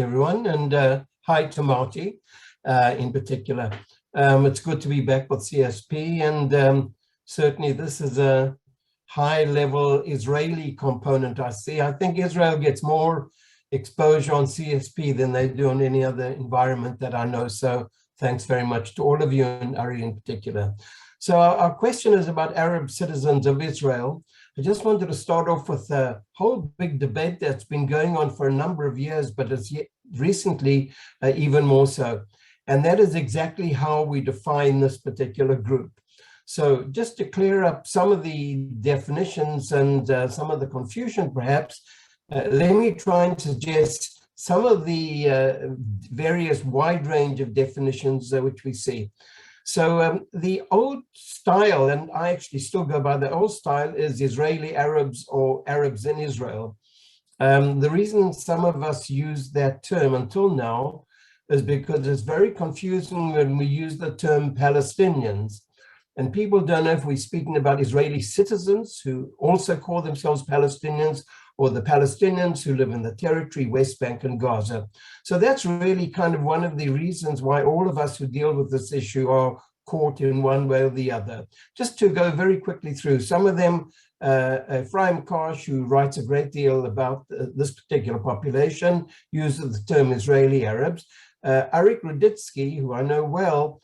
everyone, and hi to Marty in particular. It's good to be back with CSP, and certainly this is a high-level Israeli component I see. I think Israel gets more exposure on CSP than they do on any other environment that I know, so thanks very much to all of you, and Ari in particular. So our question is about Arab citizens of Israel. I just wanted to start off with a whole big debate that's been going on for a number of years, but it's recently even more so. And that is exactly how we define this particular group. So just to clear up some of the definitions and some of the confusion, perhaps, let me try and suggest some of the various wide range of definitions which we see. So the old style, and I actually still go by the old style, is Israeli Arabs or Arabs in Israel. The reason some of us use that term until now is because it's very confusing when we use the term Palestinians. And people don't know if we're speaking about Israeli citizens who also call themselves Palestinians, or the Palestinians who live in the territory, West Bank and Gaza. So that's really kind of one of the reasons why all of us who deal with this issue are caught in one way or the other. Just to go very quickly through, some of them, Ephraim Karsh, who writes a great deal about this particular population, uses the term Israeli Arabs. Arik Ruditsky, who I know well,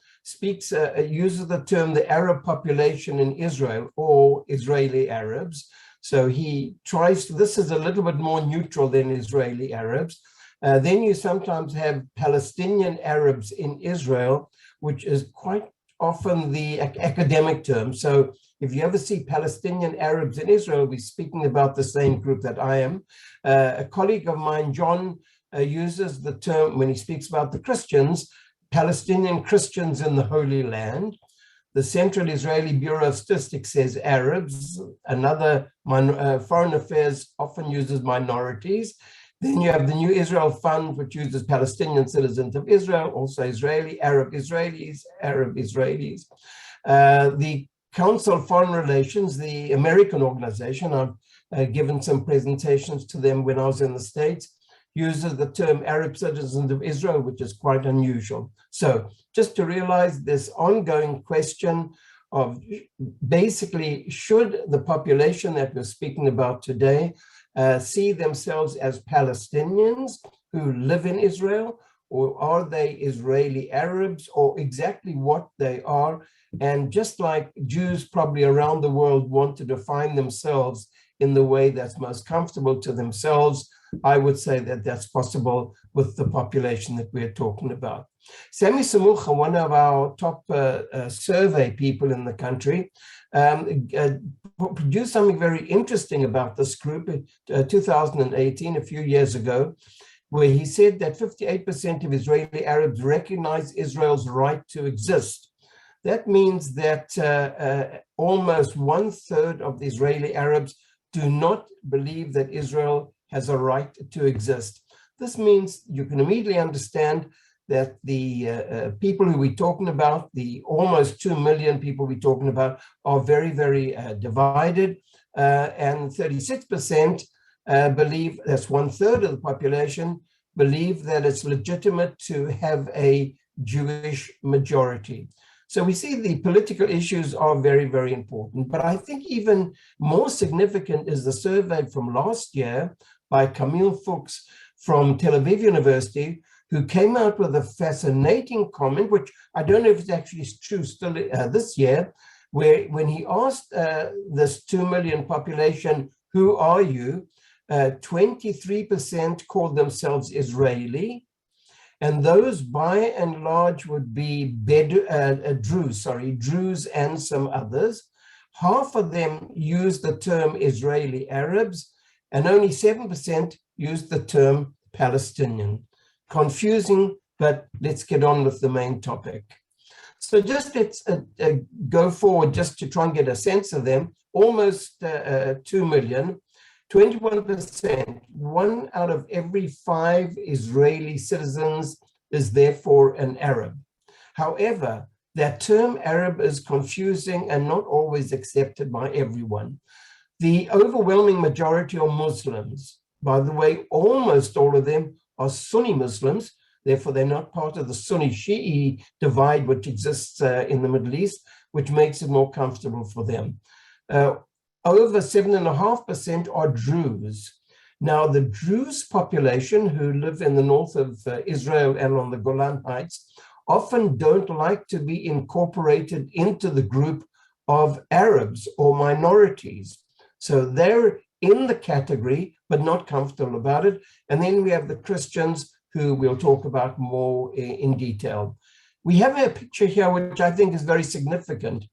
uses the term the Arab population in Israel, or Israeli Arabs. So he tries to, this is a little bit more neutral than Israeli Arabs. Then you sometimes have Palestinian Arabs in Israel, which is quite often the academic term. So if you ever see Palestinian Arabs in Israel, we're speaking about the same group that I am. A colleague of mine, John, uses the term, when he speaks about the Christians, Palestinian Christians in the Holy Land. The Central Israeli Bureau of Statistics says Arabs. Another Foreign Affairs often uses minorities. Then you have the New Israel Fund, which uses Palestinian citizens of Israel, also Israeli, Arab Israelis, Arab Israelis. The Council of Foreign Relations, the American organization, I've given some presentations to them when I was in the States, uses the term Arab citizens of Israel, which is quite unusual. So just to realize this ongoing question of basically, should the population that we're speaking about today see themselves as Palestinians who live in Israel, or are they Israeli Arabs, or exactly what they are? And just like Jews probably around the world want to define themselves in the way that's most comfortable to themselves, I would say that that's possible with the population that we're talking about. Sami Samucha, one of our top survey people in the country, produced something very interesting about this group in 2018, a few years ago, where he said that 58% of Israeli Arabs recognize Israel's right to exist. That means that almost 1/3 of the Israeli Arabs do not believe that Israel has a right to exist. This means you can immediately understand that the people who we're talking about, the almost 2 million people we're talking about, are very, very divided. And 36% believe, that's 1/3 of the population, believe that it's legitimate to have a Jewish majority. So we see the political issues are very, very important. But I think even more significant is the survey from last year by Camille Fuchs from Tel Aviv University, who came out with a fascinating comment, which I don't know if it's actually true still this year, where when he asked this 2 million population, who are you? 23% called themselves Israeli, and those by and large would be Druze and some others. Half of them use the term Israeli Arabs, and only 7% use the term Palestinian. Confusing, but let's get on with the main topic. So just let's go forward just to try and get a sense of them. Almost 2 million, 21%, 1 out of every 5 Israeli citizens is therefore an Arab. However, that term Arab is confusing and not always accepted by everyone. The overwhelming majority are Muslims. By the way, almost all of them are Sunni Muslims. Therefore, they're not part of the Sunni-Shi'i divide which exists in the Middle East, which makes it more comfortable for them. Over 7.5% are Druze. Now, the Druze population who live in the north of Israel and on the Golan Heights often don't like to be incorporated into the group of Arabs or minorities. So they're in the category, but not comfortable about it. And then we have the Christians, who we'll talk about more in detail. We have a picture here, which I think is very significant.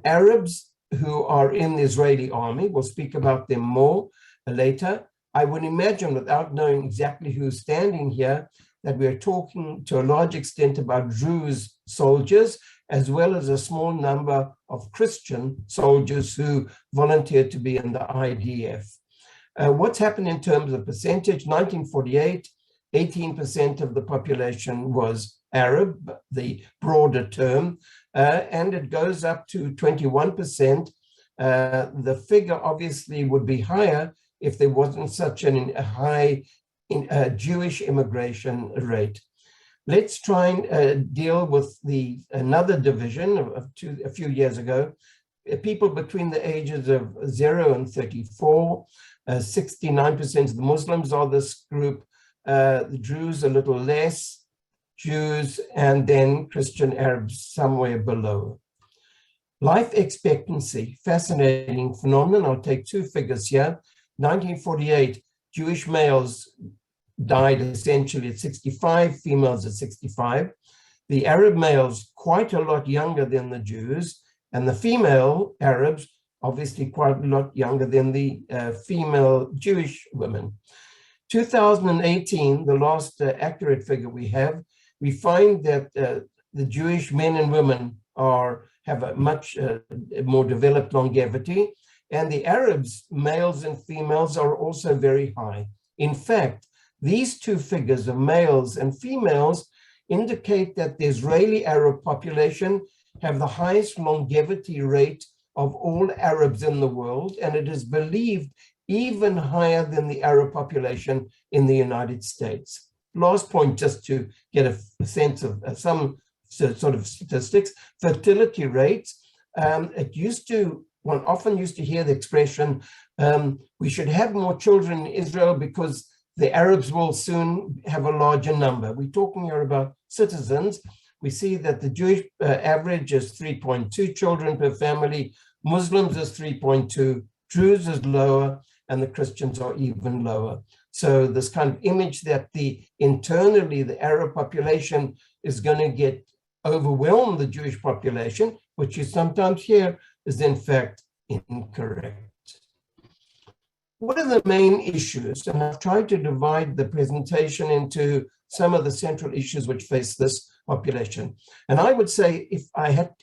Arabs who are in the Israeli army, we'll speak about them more later. I would imagine, without knowing exactly who's standing here, that we're talking to a large extent about Druze soldiers, as well as a small number of Christian soldiers who volunteered to be in the IDF. What's happened in terms of percentage? 1948, 18% of the population was Arab, the broader term, and it goes up to 21%. The figure obviously would be higher if there wasn't such a high Jewish immigration rate. Let's try and deal with another division of a few years ago. People between the ages of 0 and 34, 69% of the Muslims are this group. The Druze a little less, Jews, and then Christian Arabs somewhere below. Life expectancy, fascinating phenomenon. I'll take two figures here. 1948, Jewish males died essentially at 65, females at 65. The Arab males quite a lot younger than the Jews, and the female Arabs obviously quite a lot younger than the female Jewish women. 2018, the last accurate figure we have, we find that the Jewish men and women have a much more developed longevity, and the Arabs, males and females, are also very high. In fact, these two figures of males and females indicate that the Israeli Arab population have the highest longevity rate of all Arabs in the world, and it is believed even higher than the Arab population in the United States. Last point, just to get a sense of some sort of statistics, fertility rates. One often used to hear the expression, we should have more children in Israel because the Arabs will soon have a larger number. We're talking here about citizens. We see that the Jewish average is 3.2 children per family, Muslims is 3.2, Druze is lower, and the Christians are even lower. So this kind of image that internally the Arab population is going to get overwhelm the Jewish population, which you sometimes hear, is in fact incorrect. What are the main issues? And I've tried to divide the presentation into some of the central issues which face this population. And I would say, if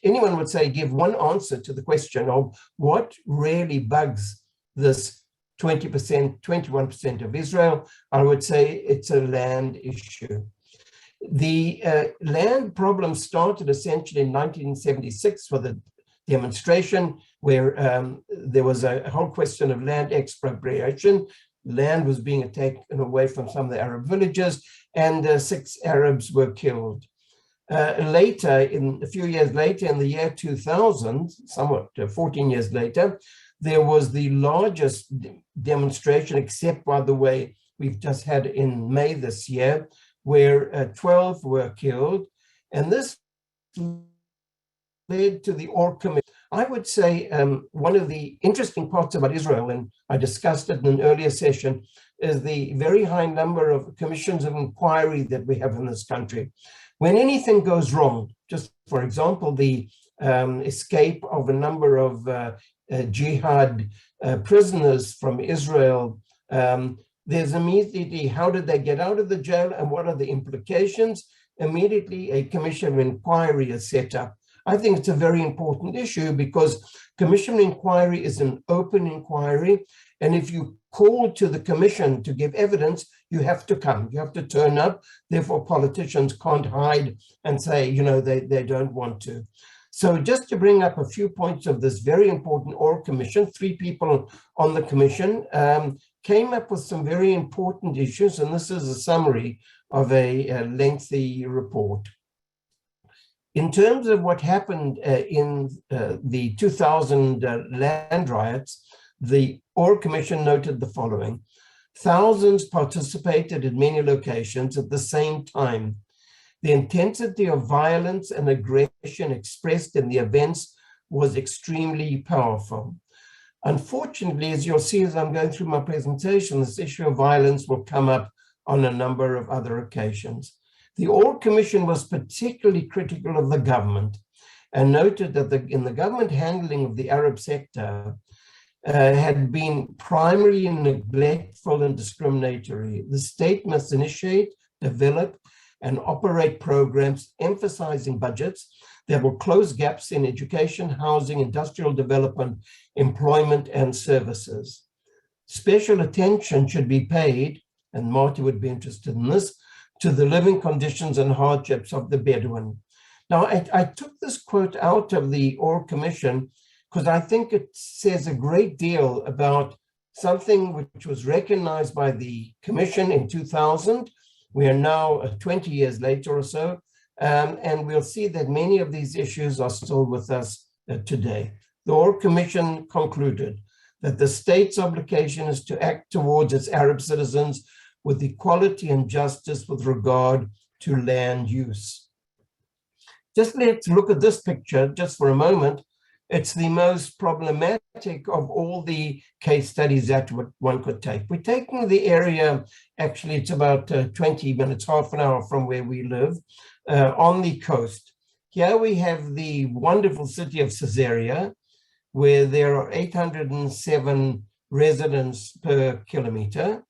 anyone would say, give one answer to the question of what really bugs this 20%, 21% of Israel, I would say it's a land issue. The land problem started essentially in 1976 for the demonstration, where there was a whole question of land expropriation. Land was being taken away from some of the Arab villages, and 6 Arabs were killed. Later, a few years later, in the year 2000, somewhat 14 years later, there was the largest demonstration, except, by the way, we've just had in May this year, where 12 were killed. And this led to the Or Commission. I would say one of the interesting parts about Israel, and I discussed it in an earlier session, is the very high number of commissions of inquiry that we have in this country. When anything goes wrong, just for example, the escape of a number of jihad prisoners from Israel, there's immediately, how did they get out of the jail and what are the implications? Immediately a commission of inquiry is set up. I think it's a very important issue because commission of inquiry is an open inquiry. And if you call to the commission to give evidence, you have to come, you have to turn up. Therefore, politicians can't hide and say, they don't want to. So just to bring up a few points of this very important oral commission, 3 people on the commission came up with some very important issues, and this is a summary of a lengthy report. In terms of what happened in the 2000 land riots, the oral commission noted the following: thousands participated in many locations at the same time. The intensity of violence and aggression expressed in the events was extremely powerful. Unfortunately, as you'll see as I'm going through my presentation, this issue of violence will come up on a number of other occasions. The Oral Commission was particularly critical of the government and noted that in the government handling of the Arab sector had been primarily neglectful and discriminatory. The state must initiate, develop, and operate programs emphasizing budgets that will close gaps in education, housing, industrial development, employment, and services. Special attention should be paid, and Marty would be interested in this, to the living conditions and hardships of the Bedouin. Now, I took this quote out of the Oral Commission because I think it says a great deal about something which was recognized by the Commission in 2000. We are now 20 years later or so, and we'll see that many of these issues are still with us today. The Oral Commission concluded that the state's obligation is to act towards its Arab citizens with equality and justice with regard to land use. Just let's look at this picture just for a moment. It's the most problematic of all the case studies that one could take. We're taking the area, actually it's about 20 minutes, half an hour from where we live, on the coast. Here we have the wonderful city of Caesarea, where there are 807 residents per kilometer.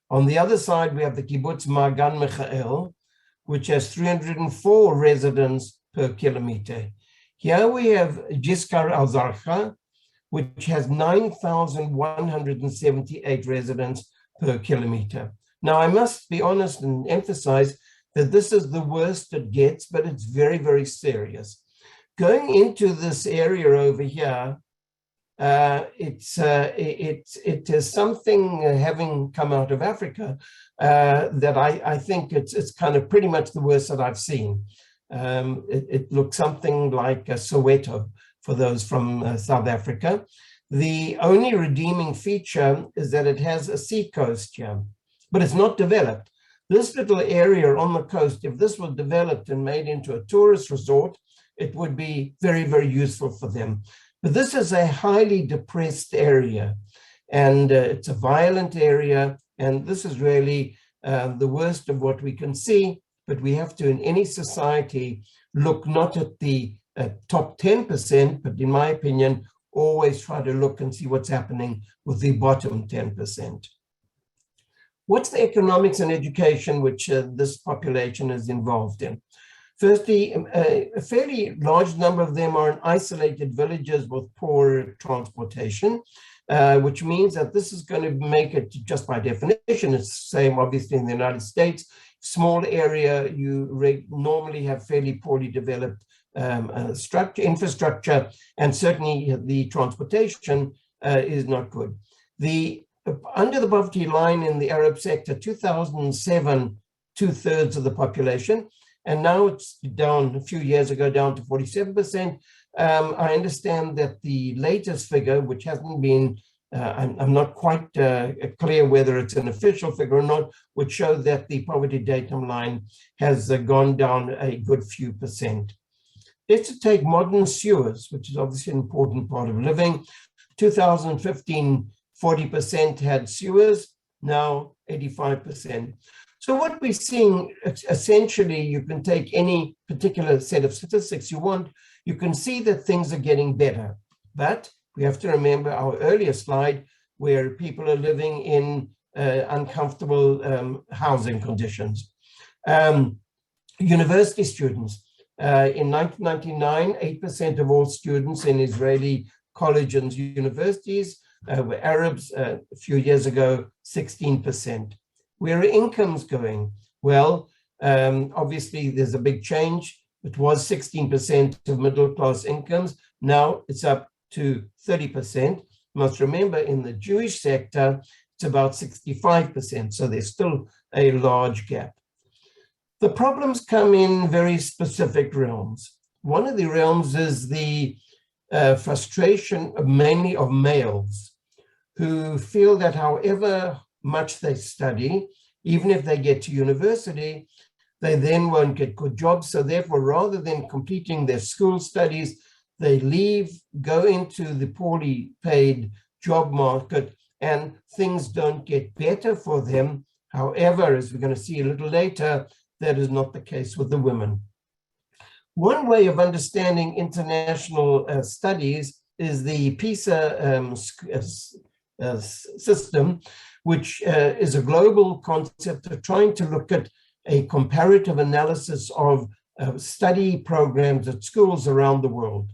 On the other side, we have the kibbutz Magan Michael, which has 304 residents per kilometer. Here we have Jiskar al-Zarqa, which has 9,178 residents per kilometer. Now, I must be honest and emphasize that this is the worst it gets, but it's very, very serious. Going into this area over here, it is something having come out of Africa that I think it's kind of pretty much the worst that I've seen. It looks something like Soweto for those from South Africa. The only redeeming feature is that it has a sea coast here, but it's not developed. This little area on the coast, if this was developed and made into a tourist resort, it would be very, very useful for them. But this is a highly depressed area, and it's a violent area, and this is really the worst of what we can see. But we have to, in any society, look not at the top 10%, but in my opinion, always try to look and see what's happening with the bottom 10%. What's the economics and education which this population is involved in? Firstly, a fairly large number of them are in isolated villages with poor transportation, which means that this is going to make it, just by definition, it's the same obviously in the United States. Small area, you normally have fairly poorly developed infrastructure, and certainly the transportation is not good. Under the poverty line in the Arab sector, 2007, 2/3 of the population, and now it's down a few years ago, down to 47%. I understand that the latest figure, which hasn't been, I'm not quite clear whether it's an official figure or not, would show that the poverty datum line has gone down a good few percent. Let's take modern sewers, which is obviously an important part of living. 2015, 40% had sewers, now 85%. So what we're seeing, essentially, you can take any particular set of statistics you want, you can see that things are getting better. But we have to remember our earlier slide where people are living in uncomfortable housing conditions. University students. In 1999, 8% of all students in Israeli colleges and universities were Arabs. A few years ago, 16%. Where are incomes going? Well, obviously, there's a big change. It was 16% of middle class incomes. Now it's up to 30%. You must remember in the Jewish sector, it's about 65%. So there's still a large gap. The problems come in very specific realms. One of the realms is the frustration of mainly of males who feel that however much they study, even if they get to university, they then won't get good jobs. So therefore, rather than completing their school studies, they leave, go into the poorly paid job market, and things don't get better for them. However, as we're going to see a little later, that is not the case with the women. One way of understanding international studies is the PISA system, which is a global concept of trying to look at a comparative analysis of study programs at schools around the world.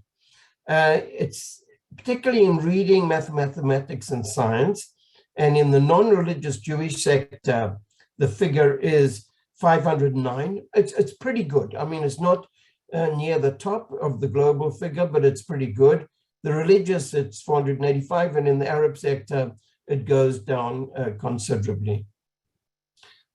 It's particularly in reading, mathematics, and science. And in the non-religious Jewish sector, the figure is 509. It's pretty good. I mean, it's not near the top of the global figure, but it's pretty good. The religious, it's 485, and in the Arab sector, it goes down considerably.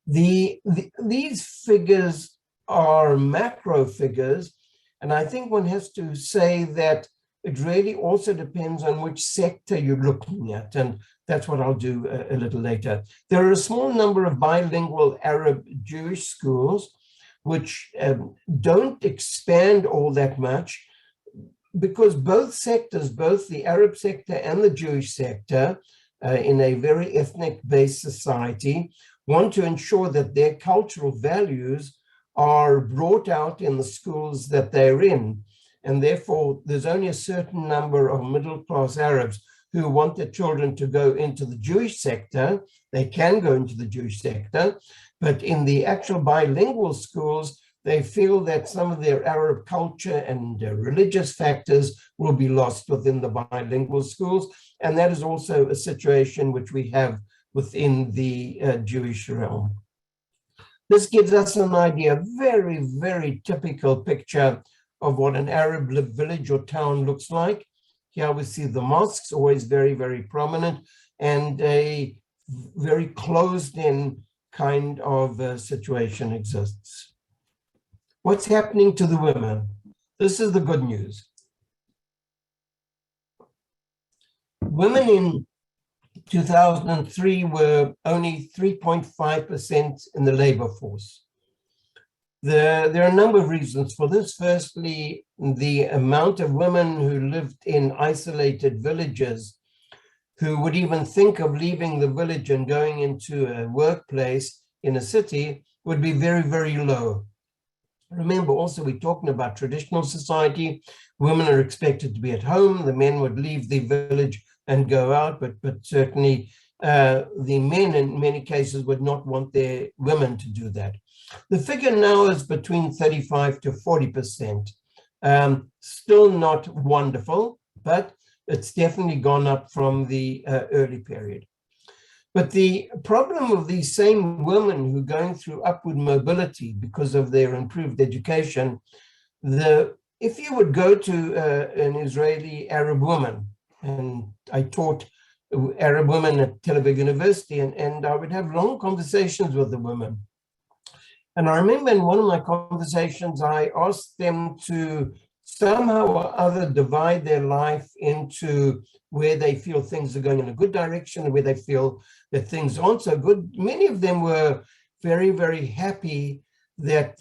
These figures are macro figures, and I think one has to say that it really also depends on which sector you're looking at, and that's what I'll do a little later. There are a small number of bilingual Arab Jewish schools which don't expand all that much, because both sectors, both the Arab sector and the Jewish sector, in a very ethnic-based society, want to ensure that their cultural values are brought out in the schools that they're in. And therefore, there's only a certain number of middle-class Arabs who want their children to go into the Jewish sector. They can go into the Jewish sector, but in the actual bilingual schools, they feel that some of their Arab culture and religious factors will be lost within the bilingual schools. And that is also a situation which we have within the Jewish realm. This gives us an idea, a very, very typical picture of what an Arab village or town looks like. Here we see the mosques, always very, very prominent, and a very closed-in kind of situation exists. What's happening to the women? This is the good news. Women in 2003 were only 3.5% in the labor force. There are a number of reasons for this. Firstly, the amount of women who lived in isolated villages who would even think of leaving the village and going into a workplace in a city would be very, very low. Remember, also, we're talking about traditional society. Women are expected to be at home. The men would leave the village and go out, but certainly the men in many cases would not want their women to do that. The figure now is between 35 to 40%. Still not wonderful, but it's definitely gone up from the early period. But the problem of these same women who are going through upward mobility because of their improved education, if you would go to an Israeli Arab woman, and I taught Arab women at Tel Aviv University, and I would have long conversations with the women. And I remember in one of my conversations, I asked them to somehow or other divide their life into where they feel things are going in a good direction and where they feel that things aren't so good. Many of them were very, very happy that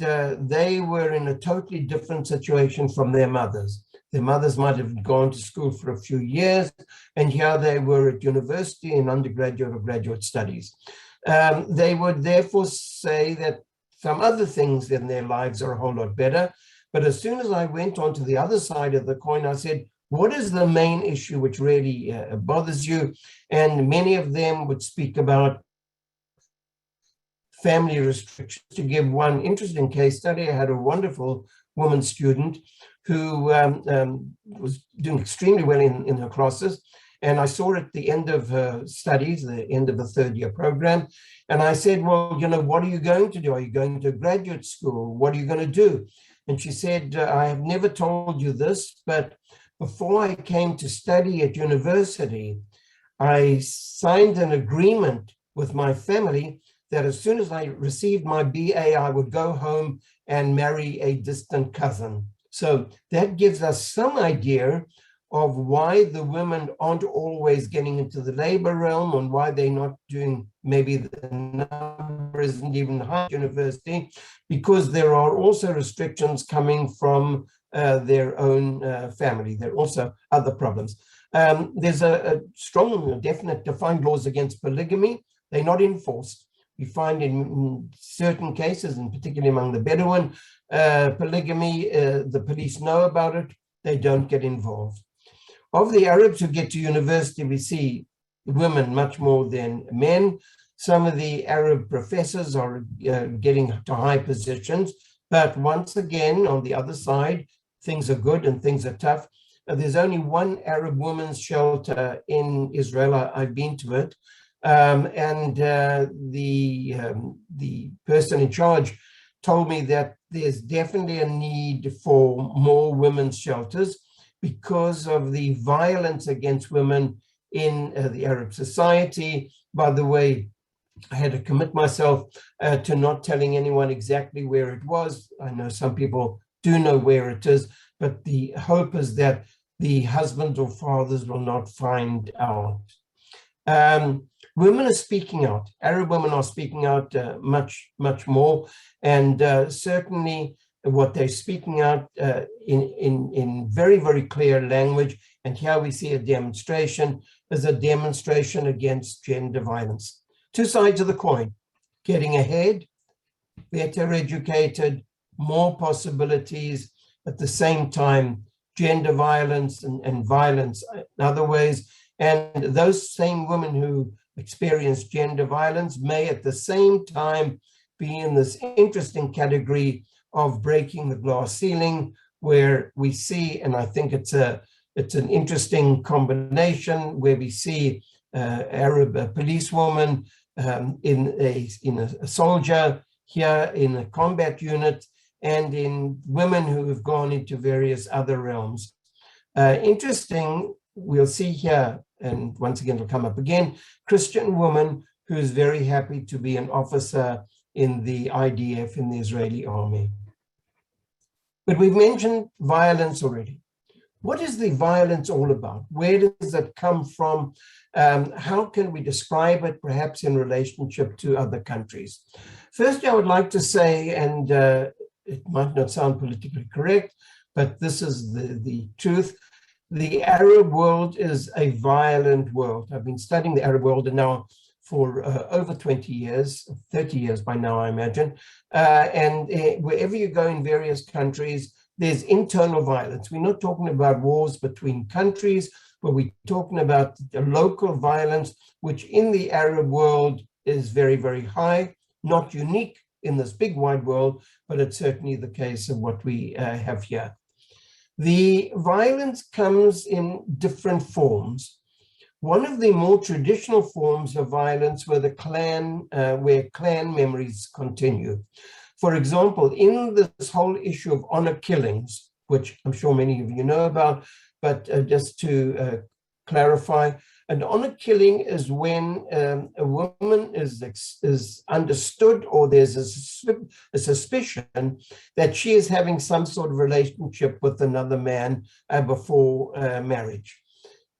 they were in a totally different situation from their mothers. Their mothers might have gone to school for a few years, and here they were at university in undergraduate or graduate studies. They would therefore say that some other things in their lives are a whole lot better. But as soon as I went on to the other side of the coin, I said, what is the main issue which really bothers you? And many of them would speak about family restrictions. To give one interesting case study, I had a wonderful woman student who was doing extremely well in her classes. And I saw her at the end of her studies, the end of the third-year program. And I said, well, you know, what are you going to do? Are you going to graduate school? What are you going to do? And she said, I have never told you this, but before I came to study at university, I signed an agreement with my family that as soon as I received my BA, I would go home and marry a distant cousin. So that gives us some idea of why the women aren't always getting into the labor realm and why they're not doing, maybe the number isn't even high at university, because there are also restrictions coming from their own family. There are also other problems. There's a strong, definite, defined laws against polygamy. They're not enforced. We find in certain cases, and particularly among the Bedouin, polygamy, the police know about it, they don't get involved. Of the Arabs who get to university, we see women much more than men. Some of the Arab professors are getting to high positions, but once again, on the other side, things are good and things are tough. There's only one Arab women's shelter in Israel. I've been to it. The person in charge told me that there's definitely a need for more women's shelters because of the violence against women in the Arab society. By the way, I had to commit myself to not telling anyone exactly where it was. I know some people do know where it is, but the hope is that the husbands or fathers will not find out. Women are speaking out. Arab women are speaking out much more, and certainly what they're speaking out in very, very clear language. And here we see a demonstration against gender violence. Two sides of the coin: getting ahead, better educated, more possibilities. At the same time, gender violence and violence in other ways. And those same women who experience gender violence may at the same time be in this interesting category of breaking the glass ceiling, where we see, and I think it's an interesting combination, where we see Arab policewoman in a soldier here in a combat unit, and in women who have gone into various other realms. Interesting, we'll see here, and once again it'll come up again, Christian woman who is very happy to be an officer in the IDF, in the Israeli army. But we've mentioned violence already. What is the violence all about? Where does it come from? How can we describe it, perhaps in relationship to other countries? First, I would like to say, and it might not sound politically correct, but this is the truth. The Arab world is a violent world. I've been studying the Arab world now for over 20 years, 30 years by now, I imagine. And wherever you go in various countries, there's internal violence. We're not talking about wars between countries, but we're talking about the local violence, which in the Arab world is very, very high, not unique in this big wide world, but it's certainly the case of what we have here. The violence comes in different forms. One of the more traditional forms of violence were where clan memories continue. For example, in this whole issue of honor killings, which I'm sure many of you know about, but just to clarify, an honor killing is when a woman is understood, or there's a suspicion that she is having some sort of relationship with another man before marriage.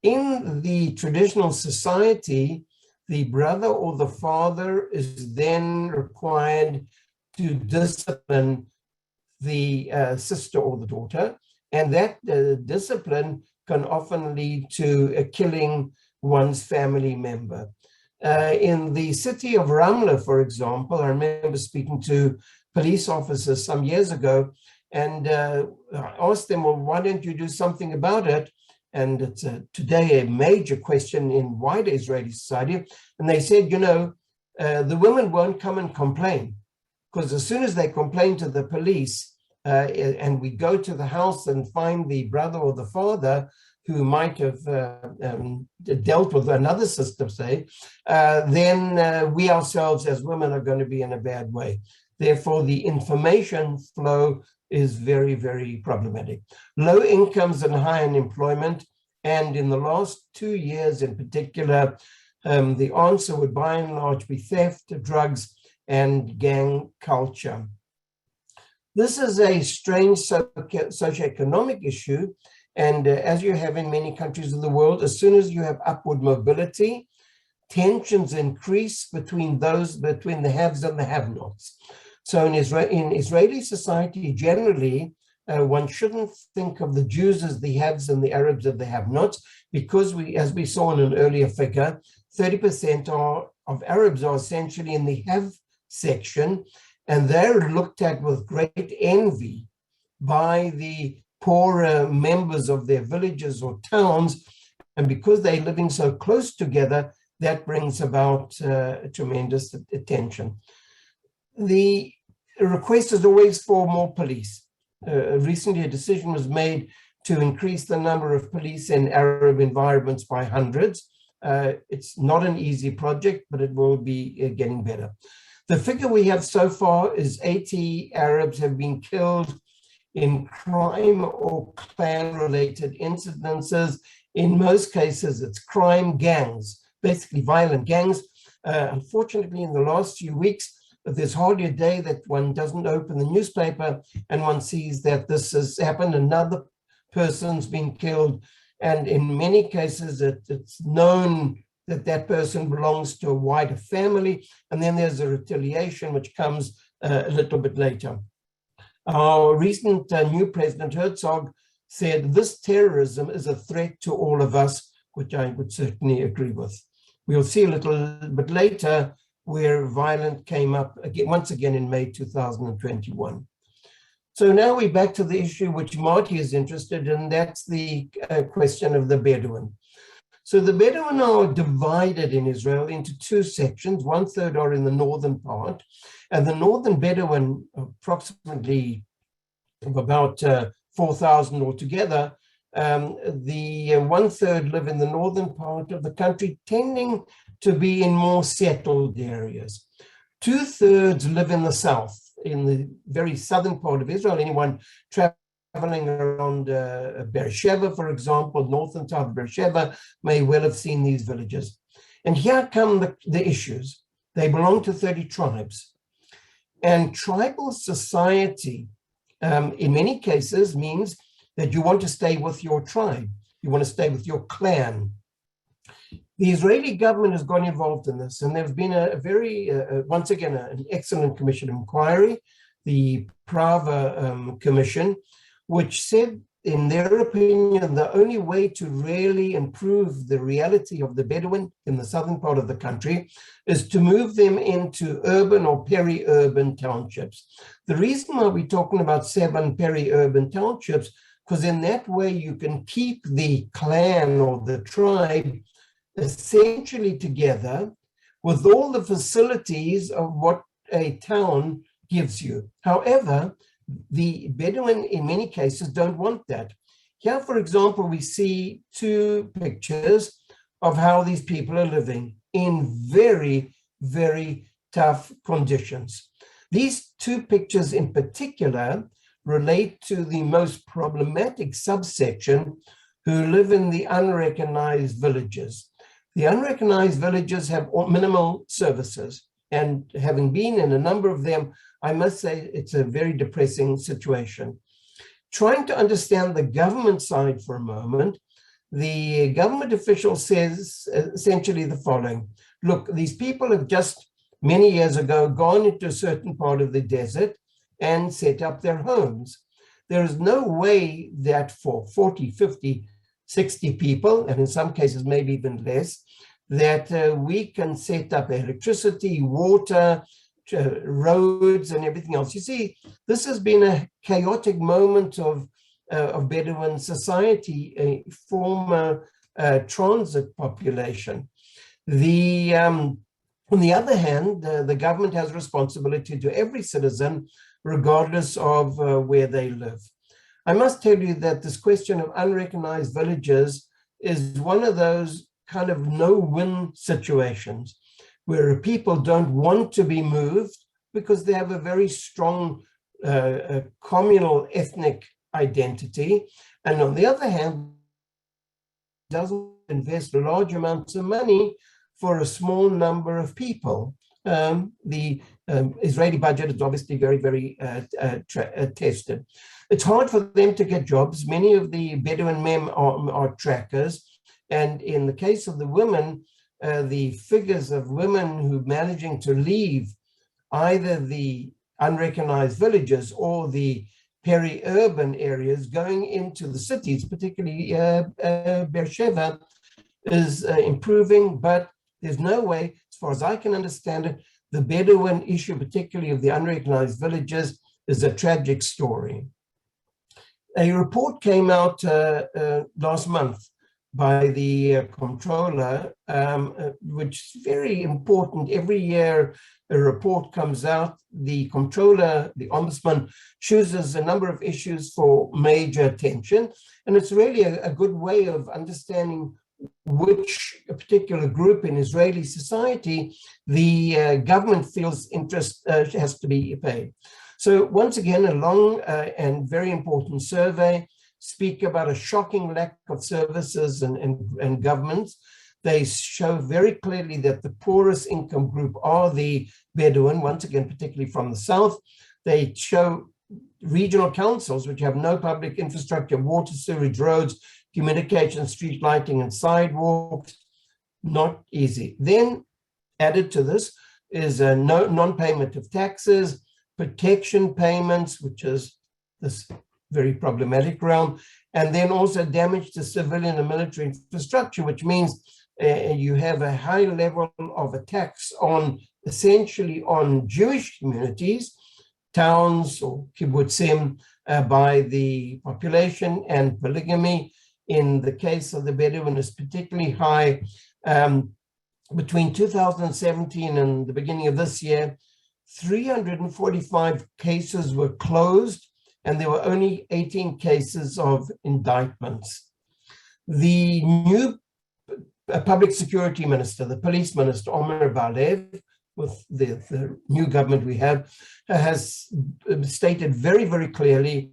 In the traditional society, the brother or the father is then required to discipline the sister or the daughter, and that discipline can often lead to killing one's family member. In the city of Ramla, for example, I remember speaking to police officers some years ago, and I asked them, well, why don't you do something about it? And it's today a major question in wider Israeli society. And they said, you know, the women won't come and complain, because as soon as they complain to the police, and we go to the house and find the brother or the father who might have dealt with another sister, say, then we ourselves as women are going to be in a bad way. Therefore, the information flow is very, very problematic. Low incomes and high unemployment, and in the last 2 years in particular, the answer would by and large be theft, drugs, and gang culture. This is a strange socioeconomic issue, and as you have in many countries of the world, as soon as you have upward mobility, tensions increase between the haves and the have-nots. So in Israeli society generally, one shouldn't think of the Jews as the haves and the Arabs as the have-nots, because as we saw in an earlier figure, 30% of Arabs are essentially in the have section, and they're looked at with great envy by the poorer members of their villages or towns, and because they're living so close together, that brings about tremendous attention. The request is always for more police. Recently, a decision was made to increase the number of police in Arab environments by hundreds. It's not an easy project, but it will be getting better. The figure we have so far is 80 Arabs have been killed in crime or clan-related incidences. In most cases, it's crime gangs, basically violent gangs. Unfortunately, in the last few weeks, there's hardly a day that one doesn't open the newspaper and one sees that this has happened. Another person's been killed. And in many cases, it's known that that person belongs to a wider family. And then there's a retaliation, which comes a little bit later. Our recent new president, Herzog, said this terrorism is a threat to all of us, which I would certainly agree with. We'll see a little bit later where violence came up again, once again in May 2021. So now we're back to the issue which Marty is interested in, that's the question of the Bedouin. So the Bedouin are divided in Israel into two sections. 1/3 are in the northern part, and the northern Bedouin, approximately of about 4,000 altogether, the 1/3 live in the northern part of the country, tending to be in more settled areas. 2/3 live in the south, in the very southern part of Israel. Anyone traveling around Beersheba, for example, north and south of Beersheba, may well have seen these villages. And here come the issues. They belong to 30 tribes. And tribal society, in many cases, means that you want to stay with your tribe. You want to stay with your clan. The Israeli government has got involved in this, and there's been a very, once again, an excellent commission of inquiry, the Prava Commission, which said, in their opinion, the only way to really improve the reality of the Bedouin in the southern part of the country is to move them into urban or peri-urban townships. The reason why we're talking about 7 peri-urban townships, because in that way you can keep the clan or the tribe essentially together with all the facilities of what a town gives you. However, the Bedouin in many cases don't want that. Here, for example, we see 2 pictures of how these people are living in very, very tough conditions. These 2 pictures in particular relate to the most problematic subsection who live in the unrecognized villages. The unrecognized villages have minimal services, and having been in a number of them, I must say it's a very depressing situation. Trying to understand the government side for a moment, the government official says essentially the following. Look, these people have just many years ago gone into a certain part of the desert and set up their homes. There is no way that for 40, 50, 60 people, and in some cases maybe even less, that we can set up electricity, water, roads, and everything else. You see, this has been a chaotic moment of Bedouin society, a former transit population. On the other hand, the government has responsibility to every citizen, regardless of where they live. I must tell you that this question of unrecognized villages is one of those kind of no-win situations where people don't want to be moved because they have a very strong communal ethnic identity, and on the other hand, doesn't invest large amounts of money for a small number of people. The Israeli budget is obviously very, very tested. It's hard for them to get jobs. Many of the Bedouin men are trackers, and in the case of the women, the figures of women who are managing to leave either the unrecognized villages or the peri-urban areas going into the cities, particularly Beersheba, is improving, but there's no way, as far as I can understand it, the Bedouin issue, particularly of the unrecognized villages, is a tragic story. A report came out last month by the comptroller, which is very important. Every year a report comes out. The comptroller, the ombudsman, chooses a number of issues for major attention, and it's really a good way of understanding which particular group in Israeli society the government feels interest has to be paid. So once again, a long and very important survey speak about a shocking lack of services and governments. They show very clearly that the poorest income group are the Bedouin, once again, particularly from the south. They show regional councils which have no public infrastructure, water, sewage, roads, communication, street lighting, and sidewalks. Not easy. Then added to this is a non-payment of taxes, protection payments, which is this very problematic realm, and then also damage to civilian and military infrastructure, which means you have a high level of attacks on essentially on Jewish communities, towns or kibbutzim by the population, and polygamy in the case of the Bedouin is particularly high. Between 2017 and the beginning of this year, 345 cases were closed, and there were only 18 cases of indictments. The new public security minister, the police minister, Omer Bar-Lev, with the new government we have, has stated very, very clearly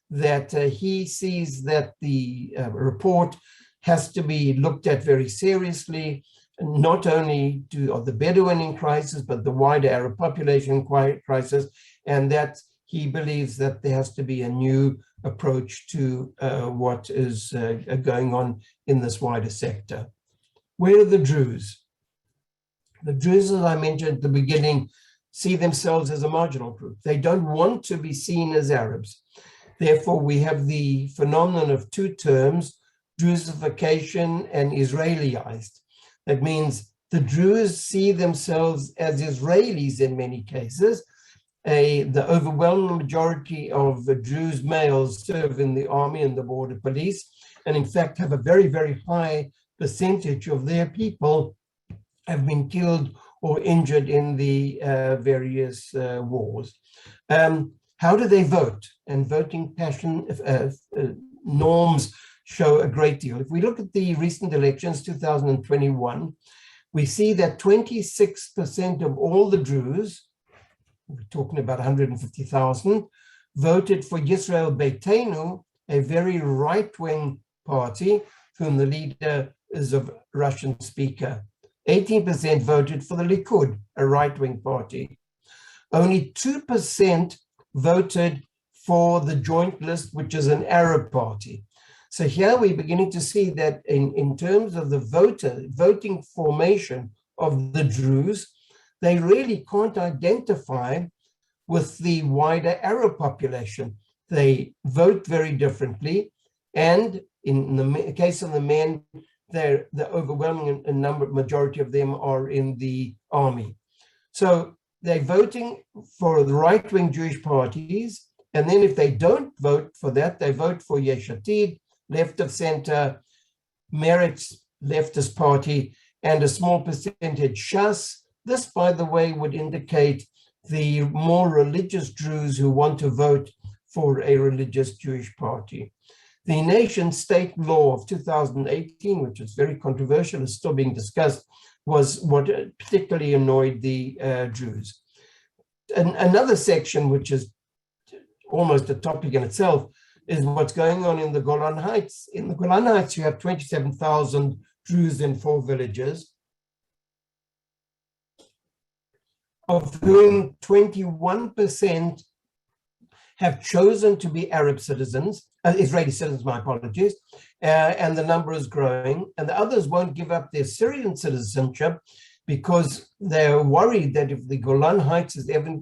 that he sees that the report has to be looked at very seriously, not only of the Bedouin in crisis, but the wider Arab population crisis, and that he believes that there has to be a new approach to what is going on in this wider sector. Where are the Druze? The Druze, as I mentioned at the beginning, see themselves as a marginal group. They don't want to be seen as Arabs. Therefore, we have the phenomenon of two terms, Druzification and Israelized. That means the Druze see themselves as Israelis in many cases. The overwhelming majority of the Druze males serve in the army and the border police, and in fact have a very, very high percentage of their people have been killed or injured in the various wars. How do they vote? And voting passion norms show a great deal. If we look at the recent elections, 2021, we see that 26% of all the Druze, we're talking about 150,000, voted for Yisrael Beitenu, a very right-wing party, whom the leader is a Russian speaker. 18% voted for the Likud, a right-wing party. Only 2% voted for the Joint List, which is an Arab party. So here we're beginning to see that in terms of the voting formation of the Druze, they really can't identify with the wider Arab population. They vote very differently, and in the case of the men, the overwhelming majority of them are in the army. So they're voting for the right-wing Jewish parties, and then if they don't vote for that, they vote for Yesh Atid, left of center, Meretz, leftist party, and a small percentage Shas. This, by the way, would indicate the more religious Druze who want to vote for a religious Jewish party. The nation-state law of 2018, which is very controversial, is still being discussed, was what particularly annoyed the Druze. another section, which is almost a topic in itself, is what's going on in the Golan Heights. In the Golan Heights, you have 27,000 Druze in 4 villages, of whom 21% have chosen to be Arab citizens, Israeli citizens, my apologies, and the number is growing. And the others won't give up their Syrian citizenship because they're worried that if the Golan Heights is ever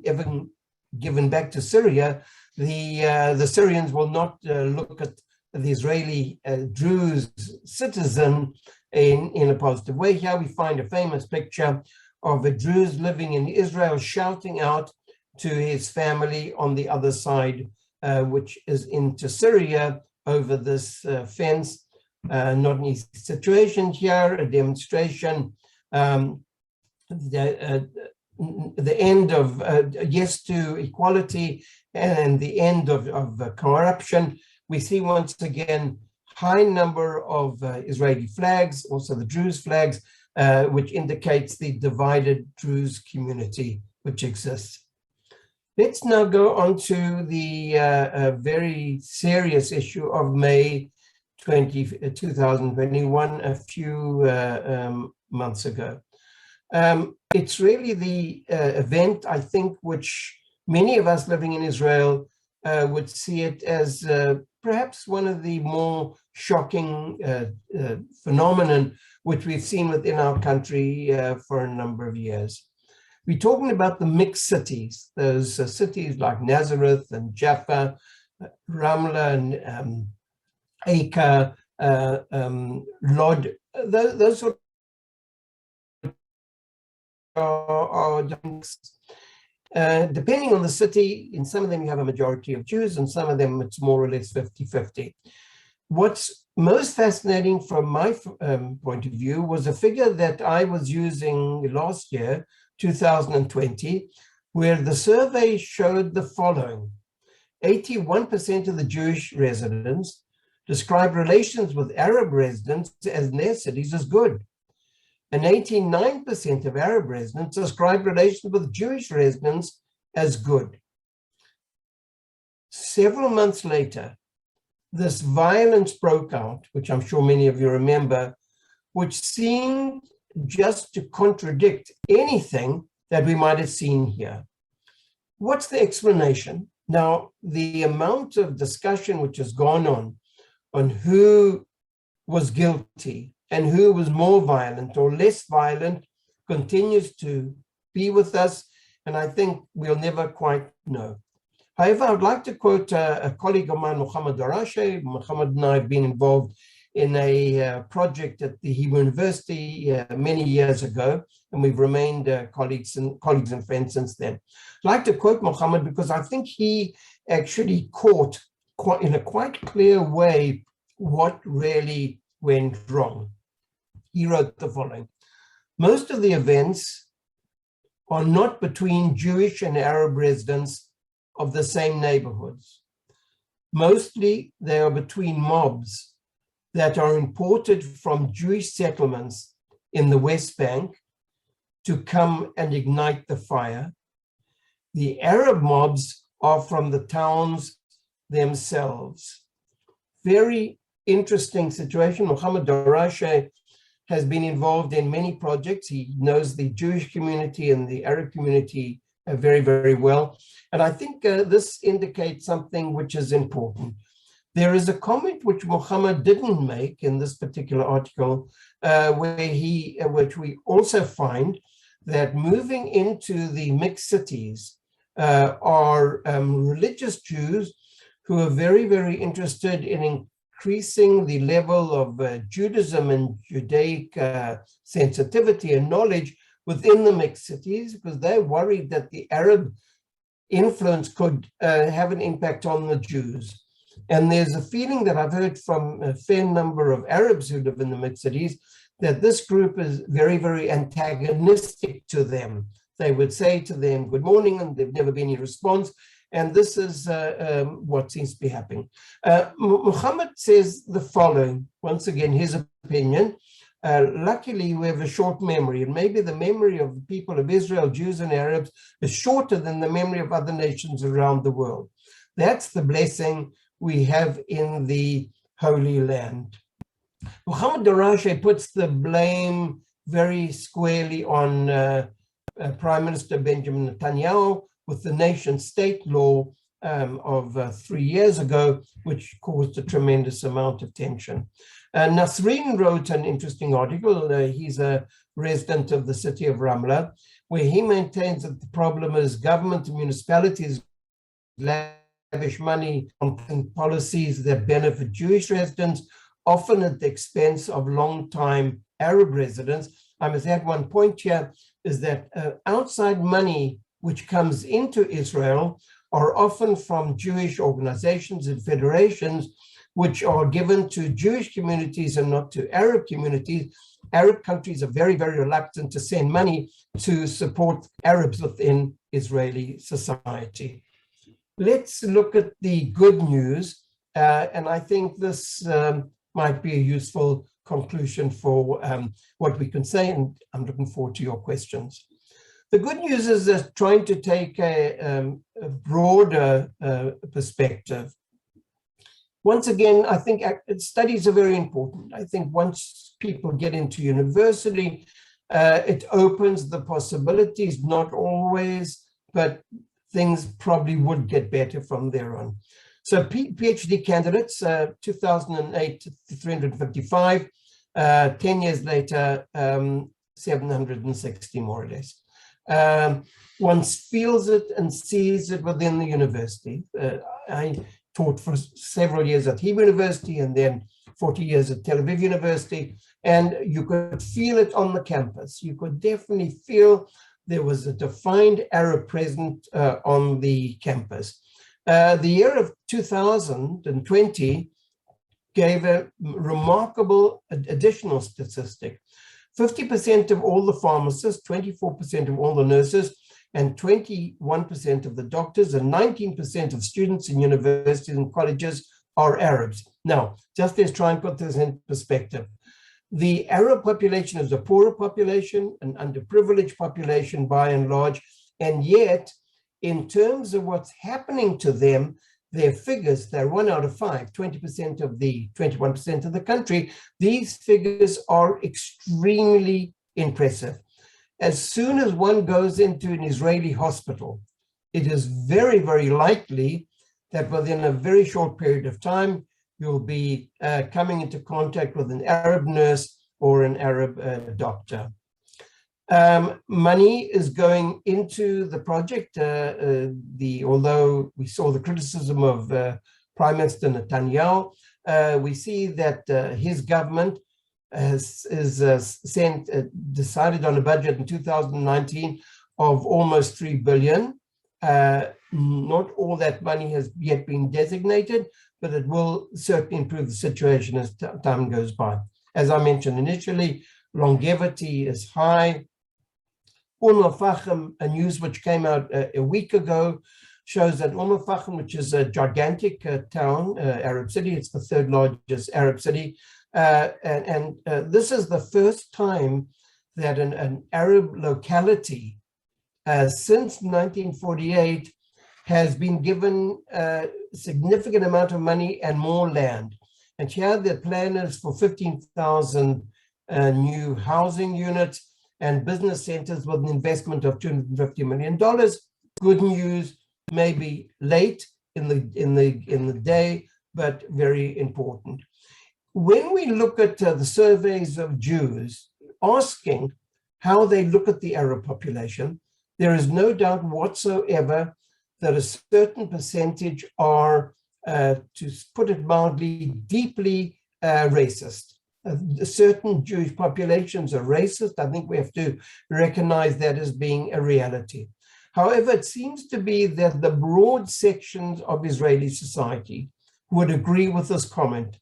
given back to Syria, the Syrians will not look at the Israeli Druze citizen in a positive way. Here we find a famous picture of a Druze living in Israel shouting out to his family on the other side, which is into Syria, over this fence. Not an easy situation here, a demonstration. The end of yes to equality and the end of corruption. We see once again high number of Israeli flags, also the Druze flags, which indicates the divided Druze community which exists. Let's now go on to the very serious issue of May 2021, a few months ago. It's really the event, I think, which many of us living in Israel would see it as perhaps one of the more shocking phenomenon which we've seen within our country for a number of years. We're talking about the mixed cities, those cities like Nazareth and Jaffa, Ramla and Acre, Lod, those sort are depending on the city. In some of them you have a majority of Jews, and some of them it's more or less 50-50. What's most fascinating from my point of view was a figure that I was using last year, 2020, where the survey showed the following. 81% of the Jewish residents describe relations with Arab residents in their cities as good. And 89% of Arab residents describe relations with Jewish residents as good. Several months later, this violence broke out, which I'm sure many of you remember, which seemed just to contradict anything that we might have seen here. What's the explanation? Now, the amount of discussion which has gone on who was guilty and who was more violent or less violent continues to be with us, and I think we'll never quite know. However, I would like to quote a colleague of mine, Mohammed Darashe. Mohammed and I have been involved in a project at the Hebrew University many years ago, and we've remained colleagues and friends since then. I'd like to quote Mohammed because I think he actually caught in a quite clear way what really went wrong. He wrote the following: most of the events are not between Jewish and Arab residents of the same neighborhoods. Mostly they are between mobs that are imported from Jewish settlements in the West Bank to come and ignite the fire. The Arab mobs are from the towns themselves. Very interesting situation. Mohammed Darashe has been involved in many projects. He knows the Jewish community and the Arab community very, very well. And I think this indicates something which is important. There is a comment which Mohammed didn't make in this particular article, which we also find that moving into the mixed cities are religious Jews who are very, very interested in increasing the level of Judaism and Judaic sensitivity and knowledge within the mixed cities, because they're worried that the Arab influence could have an impact on the Jews. And there's a feeling that I've heard from a fair number of Arabs who live in the mixed cities that this group is very, very antagonistic to them. They would say to them, good morning, and there've never been any response. And this is what seems to be happening. Muhammad says the following, once again, his opinion. Luckily, we have a short memory, and maybe the memory of the people of Israel, Jews and Arabs, is shorter than the memory of other nations around the world. That's the blessing we have in the Holy Land. Mohammed Darashe puts the blame very squarely on Prime Minister Benjamin Netanyahu with the nation-state law of 3 years ago, which caused a tremendous amount of tension. Nasreen wrote an interesting article. He's a resident of the city of Ramla, where he maintains that the problem is government and municipalities lavish money on policies that benefit Jewish residents, often at the expense of long-time Arab residents. I must add one point here, is that outside money which comes into Israel are often from Jewish organizations and federations, which are given to Jewish communities and not to Arab communities. Arab countries are very, very reluctant to send money to support Arabs within Israeli society. Let's look at the good news, and I think this might be a useful conclusion for what we can say, and I'm looking forward to your questions. The good news is that trying to take a broader perspective. Once again, I think studies are very important. I think once people get into university, it opens the possibilities, not always, but things probably would get better from there on. So PhD candidates, 2008, 355, 10 years later, 760 more or less. One feels it and sees it within the university. I taught for several years at Hebrew University and then 40 years at Tel Aviv University, and you could feel it on the campus. You could definitely feel there was a defined Arab present on the campus. The year of 2020 gave a remarkable additional statistic. 50% of all the pharmacists, 24% of all the nurses, and 21% of the doctors and 19% of students in universities and colleges are Arabs. Now, just let's try and put this in perspective. The Arab population is a poorer population, an underprivileged population by and large, and yet, in terms of what's happening to them, their figures, they're 1 out of 5, 20% of the 21% of the country. These figures are extremely impressive. As soon as one goes into an Israeli hospital, it is very, very likely that within a very short period of time, you'll be coming into contact with an Arab nurse or an Arab doctor. Money is going into the project. Although we saw the criticism of Prime Minister Netanyahu, we see that his government decided on a budget in 2019 of almost 3 billion. Not all that money has yet been designated, but it will certainly improve the situation as time goes by. As I mentioned initially, longevity is high. Al-Fahim, a news which came out a week ago, shows that Al-Fahim, which is a gigantic town, Arab city, it's the third largest Arab city, and this is the first time that an Arab locality since 1948 has been given a significant amount of money and more land. And here the plan is for 15,000 new housing units and business centers with an investment of $250 million. Good news, maybe late in the day, but very important. When we look at the surveys of Jews asking how they look at the Arab population, there is no doubt whatsoever that a certain percentage are, to put it mildly, deeply racist. Certain Jewish populations are racist. I think we have to recognize that as being a reality. However, it seems to be that the broad sections of Israeli society would agree with this comment,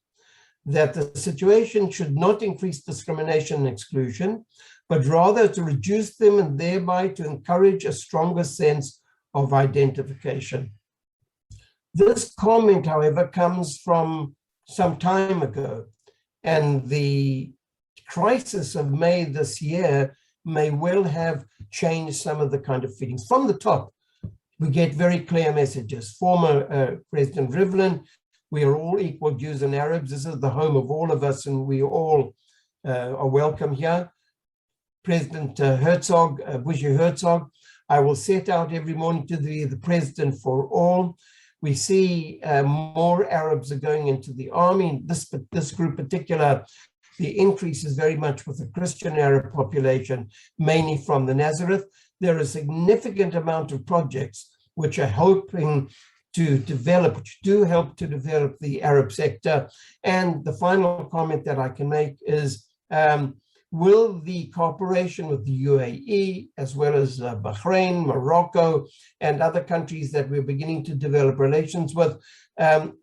that the situation should not increase discrimination and exclusion, but rather to reduce them and thereby to encourage a stronger sense of identification. This comment, however, comes from some time ago, and the crisis of May this year may well have changed some of the kind of feelings. From the top, we get very clear messages. Former President Rivlin, we are all equal Jews and Arabs. This is the home of all of us, and we all are welcome here. President Herzog, Bushi Herzog, I will set out every morning to be the president for all. We see more Arabs are going into the army. This group particular, the increase is very much with the Christian Arab population, mainly from the Nazareth. There are a significant amount of projects which are hoping to develop, which do help to develop the Arab sector. And the final comment that I can make is, will the cooperation with the UAE, as well as Bahrain, Morocco, and other countries that we're beginning to develop relations with,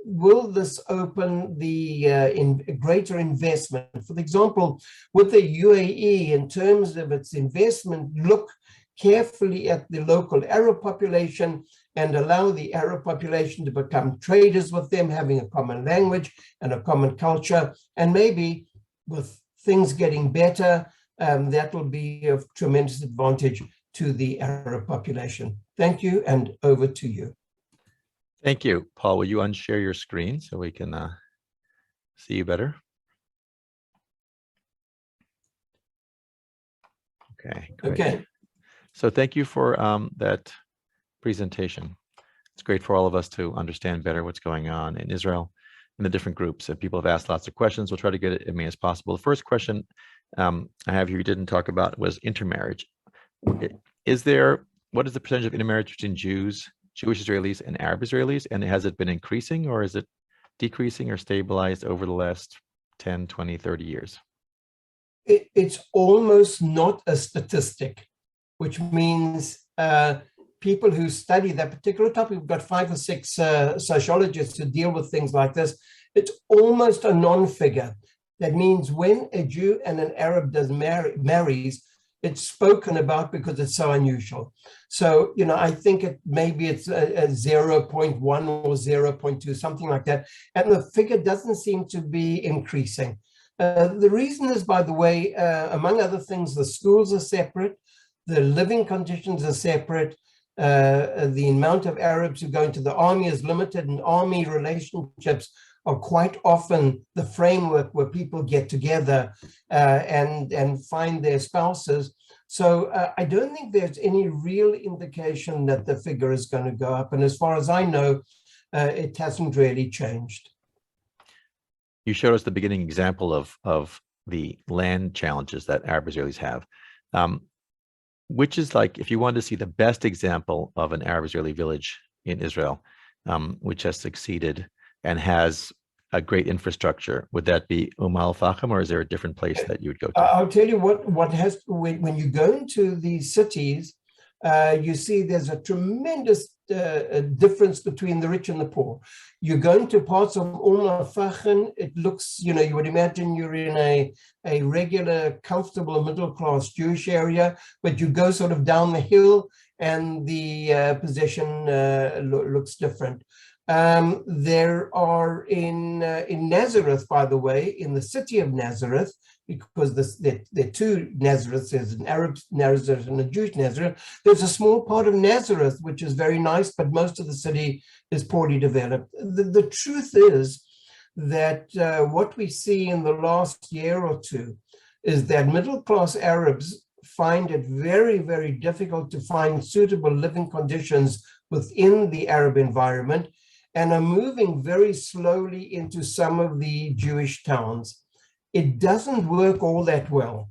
will this open the greater investment? For example, with the UAE, in terms of its investment, look carefully at the local Arab population and allow the Arab population to become traders with them, having a common language and a common culture, and maybe with things getting better, that will be of tremendous advantage to the Arab population. Thank you, and over to you. Thank you. Paul, will you unshare your screen so we can see you better? Okay, great. Okay. So thank you for that presentation. It's great for all of us to understand better what's going on in Israel and the different groups. People have asked lots of questions. We'll try to get it as many as possible. The first question I have here you didn't talk about was intermarriage. What is the percentage of intermarriage between Jewish Israelis and Arab Israelis? And has it been increasing, or is it decreasing or stabilized over the last 10, 20, 30 years? It's almost not a statistic, which means people who study that particular topic, we've got 5 or 6 sociologists who deal with things like this. It's almost a non-figure. That means when a Jew and an Arab marries, it's spoken about because it's so unusual. So, you know, I think maybe it's a 0.1 or 0.2, something like that. And the figure doesn't seem to be increasing. The reason is, by the way, among other things, the schools are separate, the living conditions are separate, the amount of Arabs who go into the army is limited, and army relationships are quite often the framework where people get together and find their spouses. So I don't think there's any real indication that the figure is going to go up. And as far as I know, it hasn't really changed. You showed us the beginning example of the land challenges that Arab Israelis have. Which is, like, if you wanted to see the best example of an Arab Israeli village in Israel, which has succeeded and has a great infrastructure, would that be Al Fahim, or is there a different place that you would go to? I'll tell you when you go into these cities, you see there's a tremendous difference between the rich and the poor. You go into parts of Al Fahim, it looks, you know, you would imagine you're in a regular, comfortable, middle-class Jewish area, but you go sort of down the hill and the possession looks different. There are in Nazareth, by the way, in the city of Nazareth, because there are 2 Nazareths, there's an Arab Nazareth and a Jewish Nazareth. There's a small part of Nazareth which is very nice, but most of the city is poorly developed. The truth is that what we see in the last year or 2 is that middle-class Arabs find it very, very difficult to find suitable living conditions within the Arab environment, and are moving very slowly into some of the Jewish towns. It doesn't work all that well.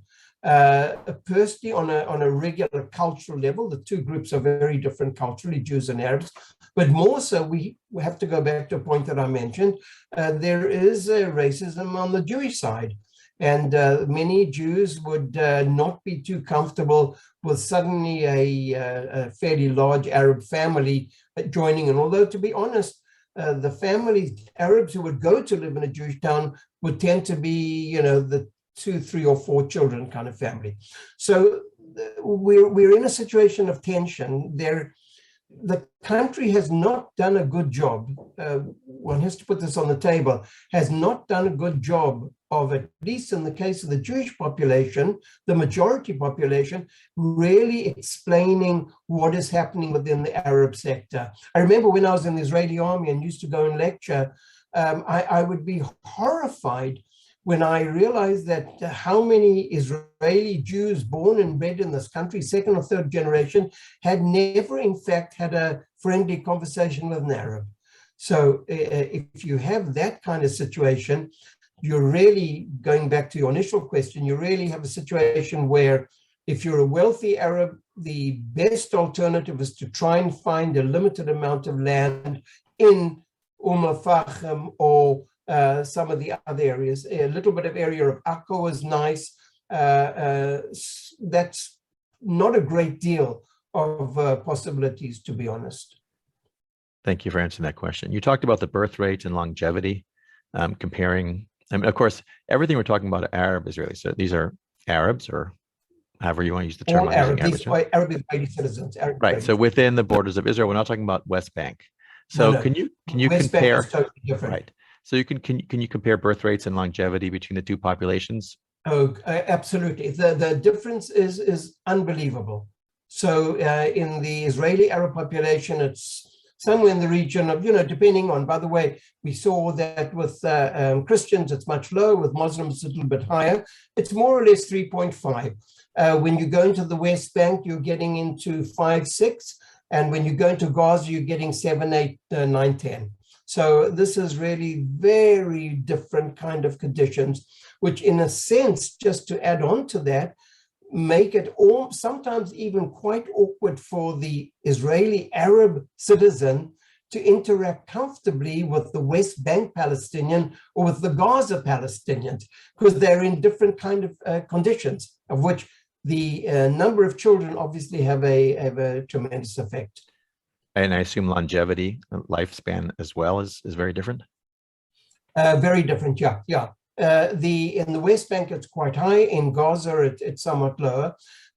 Personally, on a regular cultural level, the 2 groups are very different culturally, Jews and Arabs, but more so, we have to go back to a point that I mentioned. There is racism on the Jewish side, and many Jews would not be too comfortable with suddenly a fairly large Arab family joining in, although, to be honest, the families, Arabs who would go to live in a Jewish town would tend to be, you know, the 2, 3, or 4 children kind of family. So we're in a situation of tension. The country has not done a good job. one has to put this on the table, has not done a good job of, at least in the case of the Jewish population, the majority population, really explaining what is happening within the Arab sector. I remember when I was in the Israeli army and used to go and lecture, I would be horrified when I realized that how many Israeli Jews born and bred in this country, second or third generation, had never in fact had a friendly conversation with an Arab. So if you have that kind of situation, you're really, going back to your initial question, you really have a situation where if you're a wealthy Arab, the best alternative is to try and find a limited amount of land in Fahim or some of the other areas. A little bit of area of Akko is nice. That's not a great deal of possibilities, to be honest. Thank you for answering that question. You talked about the birth rate and longevity, comparing, I mean, of course, everything we're talking about are Arab Israelis. So these are Arabs, or however you want to use the term. All Arab, these are Arab Israeli citizens. Arab right. Israelis. So within the borders of Israel, we're not talking about West Bank. So no. can you West compare? Bank is totally different. Right. So can you compare birth rates and longevity between the two populations? Oh, absolutely. The difference is unbelievable. So in the Israeli Arab population, it's somewhere in the region of, depending on, by the way, we saw that with Christians, it's much lower, with Muslims, it's a little bit higher. It's more or less 3.5. When you go into the West Bank, you're getting into 5, 6. And when you go into Gaza, you're getting 7, 8, 9, 10. So this is really very different kind of conditions, which in a sense, just to add on to that, make it all sometimes even quite awkward for the Israeli Arab citizen to interact comfortably with the West Bank Palestinian or with the Gaza Palestinians, because they're in different kind of conditions, of which the number of children obviously have a tremendous effect. And I assume longevity, lifespan as well is very different? Very different, yeah. In the West Bank, it's quite high. In Gaza, it's somewhat lower.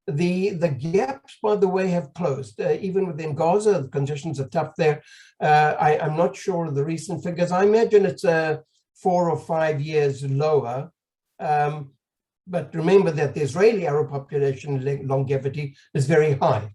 The gaps, by the way, have closed. Even within Gaza, the conditions are tough there. I'm not sure of the recent figures. I imagine it's 4 or 5 years lower. But remember that the Israeli Arab population longevity is very high.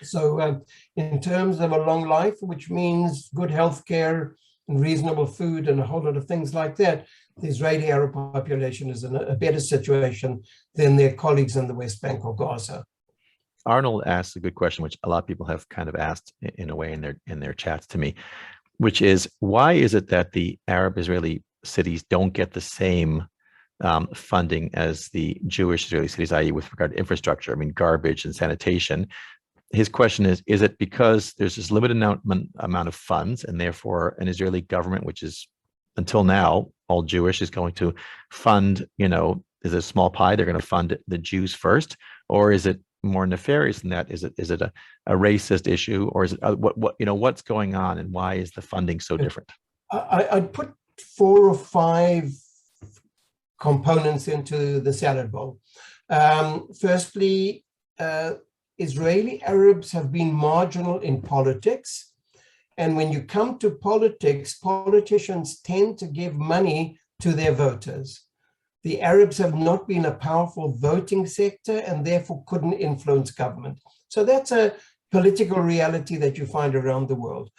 So in terms of a long life, which means good health care and reasonable food and a whole lot of things like that, the Israeli Arab population is in a better situation than their colleagues in the West Bank or Gaza. Arnold asked a good question, which a lot of people have kind of asked in a way in their chats to me, which is, why is it that the Arab Israeli cities don't get the same funding as the Jewish Israeli cities, i.e. with regard to infrastructure, I mean, garbage and sanitation? His question is it because there's this limited amount of funds, and therefore an Israeli government, which is until now all Jewish, is going to fund, is a small pie, they're going to fund the Jews first? Or is it more nefarious than that? Is it a racist issue, or is it what's going on, and why is the funding so different? I'd put 4 or 5 components into the salad bowl. Firstly, Israeli Arabs have been marginal in politics. And when you come to politics, politicians tend to give money to their voters. The Arabs have not been a powerful voting sector and therefore couldn't influence government. So that's a political reality that you find around the world.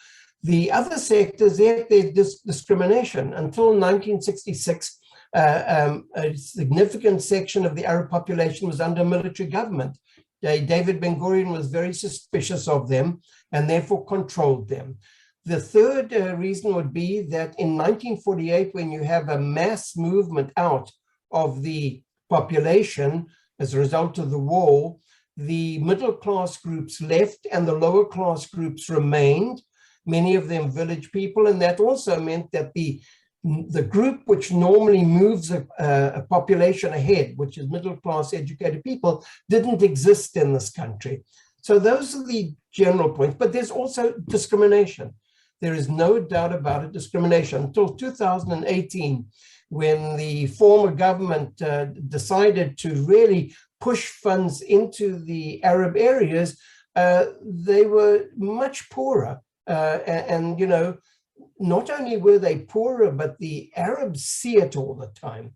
The other sectors, there's discrimination. Until 1966, a significant section of the Arab population was under military government. David Ben-Gurion was very suspicious of them and therefore controlled them. The third reason would be that in 1948, when you have a mass movement out of the population as a result of the war, the middle class groups left and the lower class groups remained, many of them village people, and that also meant that the group which normally moves a population ahead, which is middle-class educated people, didn't exist in this country. So those are the general points, but there's also discrimination. There is no doubt about it, discrimination. Until 2018, when the former government decided to really push funds into the Arab areas, they were much poorer. not only were they poorer, but the Arabs see it all the time.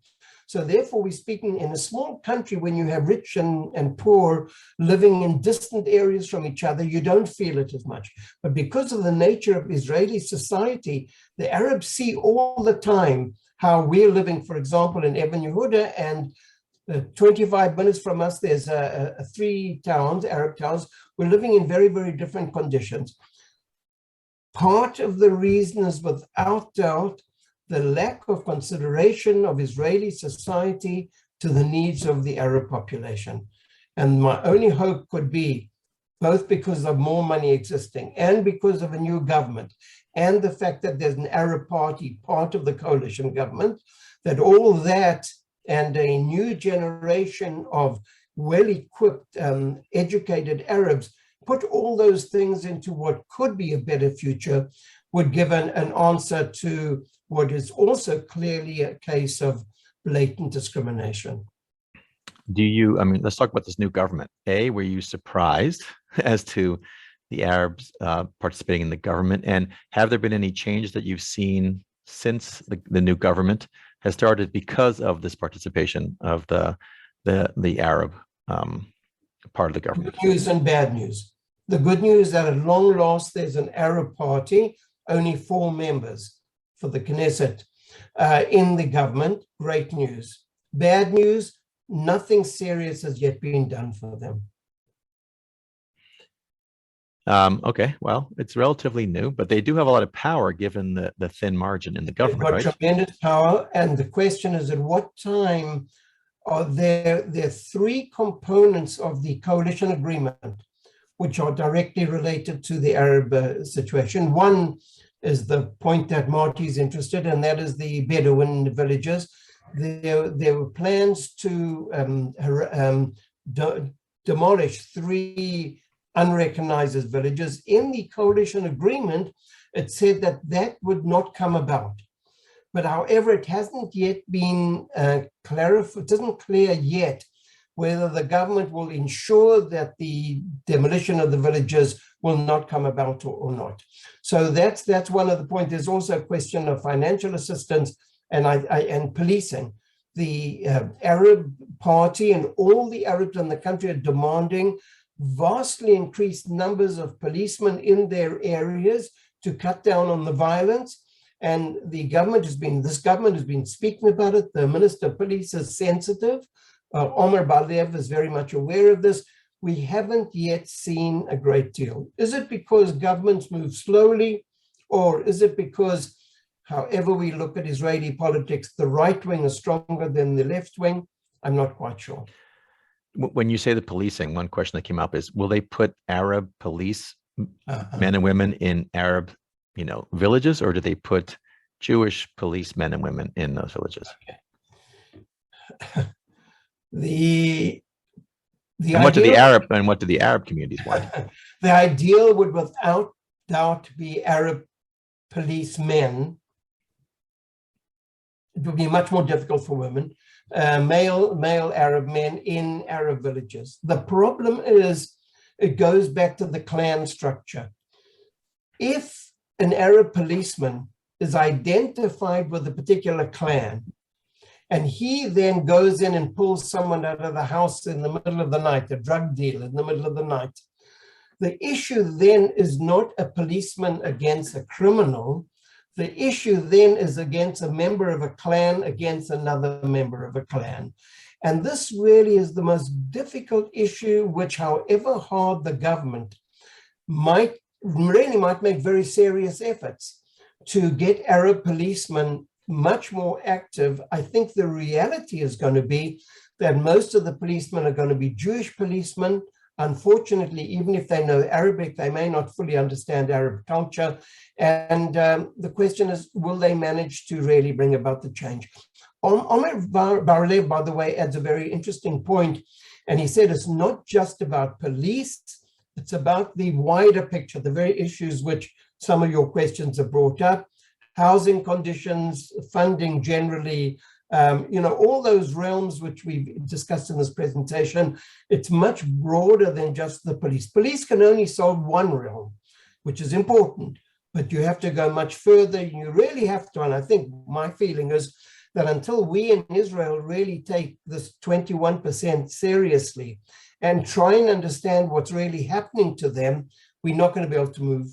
So therefore, we're speaking in a small country when you have rich and poor living in distant areas from each other, you don't feel it as much. But because of the nature of Israeli society, the Arabs see all the time how we're living, for example, in Ibn Yehuda, and 25 minutes from us, there's 3 towns, Arab towns. We're living in very, very different conditions. Part of the reason is, without doubt, the lack of consideration of Israeli society to the needs of the Arab population. And my only hope could be, both because of more money existing and because of a new government, and the fact that there's an Arab party, part of the coalition government, that all that and a new generation of well-equipped, educated Arabs put all those things into what could be a better future, would give an answer to what is also clearly a case of blatant discrimination. Let's talk about this new government. Were you surprised as to the Arabs participating in the government? And have there been any changes that you've seen since the new government has started because of this participation of the Arab part of the government? Good news and bad news. The good news is that at long last, there's an Arab party, only 4 members for the Knesset in the government. Great news. Bad news, nothing serious has yet been done for them. Okay, well, it's relatively new, but they do have a lot of power given the thin margin in the government, They've got tremendous power, and the question is, at what time are there 3 components of the coalition agreement which are directly related to the Arab situation. One is the point that Marty is interested in, and that is the Bedouin villages. There were plans to demolish 3 unrecognized villages. In the coalition agreement, it said that that would not come about. But however, it hasn't yet been clarified, it isn't clear yet whether the government will ensure that the demolition of the villages will not come about or not. So that's one of the points. There's also a question of financial assistance and policing. The Arab Party and all the Arabs in the country are demanding vastly increased numbers of policemen in their areas to cut down on the violence. And this government has been speaking about it. The Minister of Police is sensitive. Omer Bar-Lev is very much aware of this. We haven't yet seen a great deal. Is it because governments move slowly, or is it because, however we look at Israeli politics, the right wing is stronger than the left wing? I'm not quite sure. When you say the policing, one question that came up is, will they put Arab police men and women in Arab, villages, or do they put Jewish police men and women in those villages? Okay. What do the Arab communities want? The ideal would without doubt be Arab policemen. It would be much more difficult for women, male Arab men in Arab villages. The problem is, it goes back to the clan structure. If an Arab policeman is identified with a particular clan, and he then goes in and pulls someone out of the house in the middle of the night, a drug dealer in the middle of the night, the issue then is not a policeman against a criminal. The issue then is against a member of a clan against another member of a clan. And this really is the most difficult issue, which, however hard the government might make very serious efforts to get Arab policemen much more active. I think the reality is going to be that most of the policemen are going to be Jewish policemen. Unfortunately, even if they know Arabic, they may not fully understand Arab culture. And the question is, will they manage to really bring about the change? Omer Bar-Lev, by the way, adds a very interesting point. And he said it's not just about police, it's about the wider picture, the very issues which some of your questions have brought up. Housing conditions, funding generally, all those realms which we've discussed in this presentation. It's much broader than just the police. Police can only solve one realm, which is important, but you have to go much further. You really have to, and I think my feeling is that until we in Israel really take this 21% seriously and try and understand what's really happening to them, we're not going to be able to move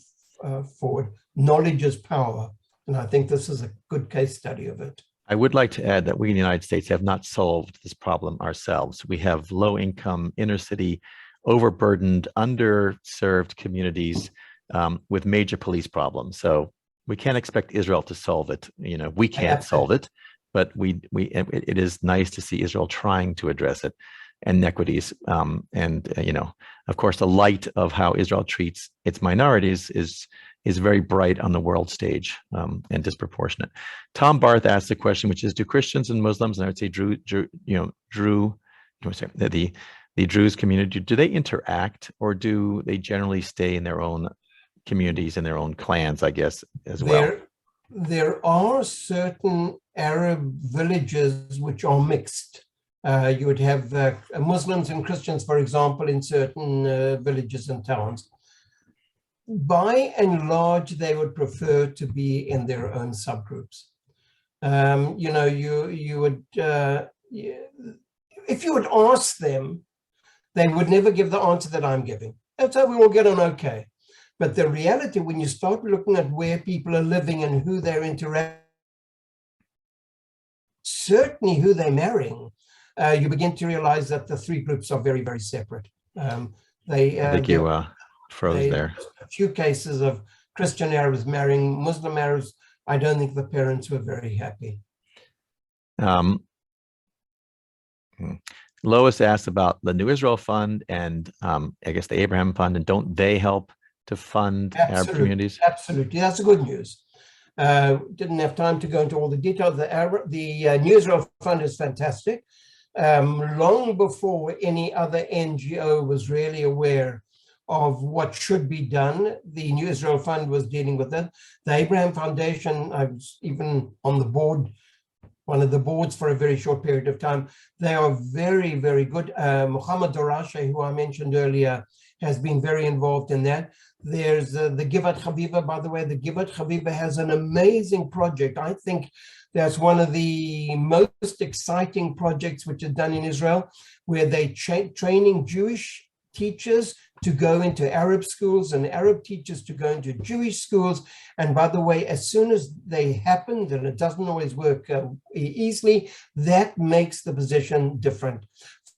forward. Knowledge is power. And I think this is a good case study of it. I would like to add that we in the United States have not solved this problem ourselves. We have low income, inner city, overburdened, underserved communities with major police problems. So we can't expect Israel to solve it. You know, we can't solve it, but it is nice to see Israel trying to address it, and inequities. You know, of course, the light of how Israel treats its minorities is very bright on the world stage and disproportionate. Tom Barth asked the question, which is, do Christians and Muslims, and I would say the Druze community, do they interact, or do they generally stay in their own communities and their own clans, I guess, as well? There are certain Arab villages which are mixed. You would have Muslims and Christians, for example, in certain villages and towns. By and large, they would prefer to be in their own subgroups. You know, you would, if you would ask them, they would never give the answer that I'm giving. That's how we all get on okay. But the reality, when you start looking at where people are living and who they're interacting, certainly who they're marrying, you begin to realize that the three groups are very, very separate. I think you froze there. A few cases of Christian Arabs marrying Muslim Arabs. I don't think the parents were very happy. Lois asked about the New Israel Fund and I guess the Abraham Fund, and don't they help to fund Arab communities? Absolutely, that's the good news. Didn't have time to go into all the details. The New Israel Fund is fantastic. Long before any other NGO was really aware of what should be done, the New Israel Fund was dealing with it. The Abraham Foundation, I was even on the board, one of the boards for a very short period of time. They are very, very good. Mohammed Dorashe, who I mentioned earlier, has been very involved in that. There's the Givat Chaviva, by the way. The Givat Chaviva has an amazing project. I think that's one of the most exciting projects which is done in Israel, where they training Jewish teachers to go into Arab schools and Arab teachers to go into Jewish schools. And by the way, as soon as they happened, and it doesn't always work easily, that makes the position different.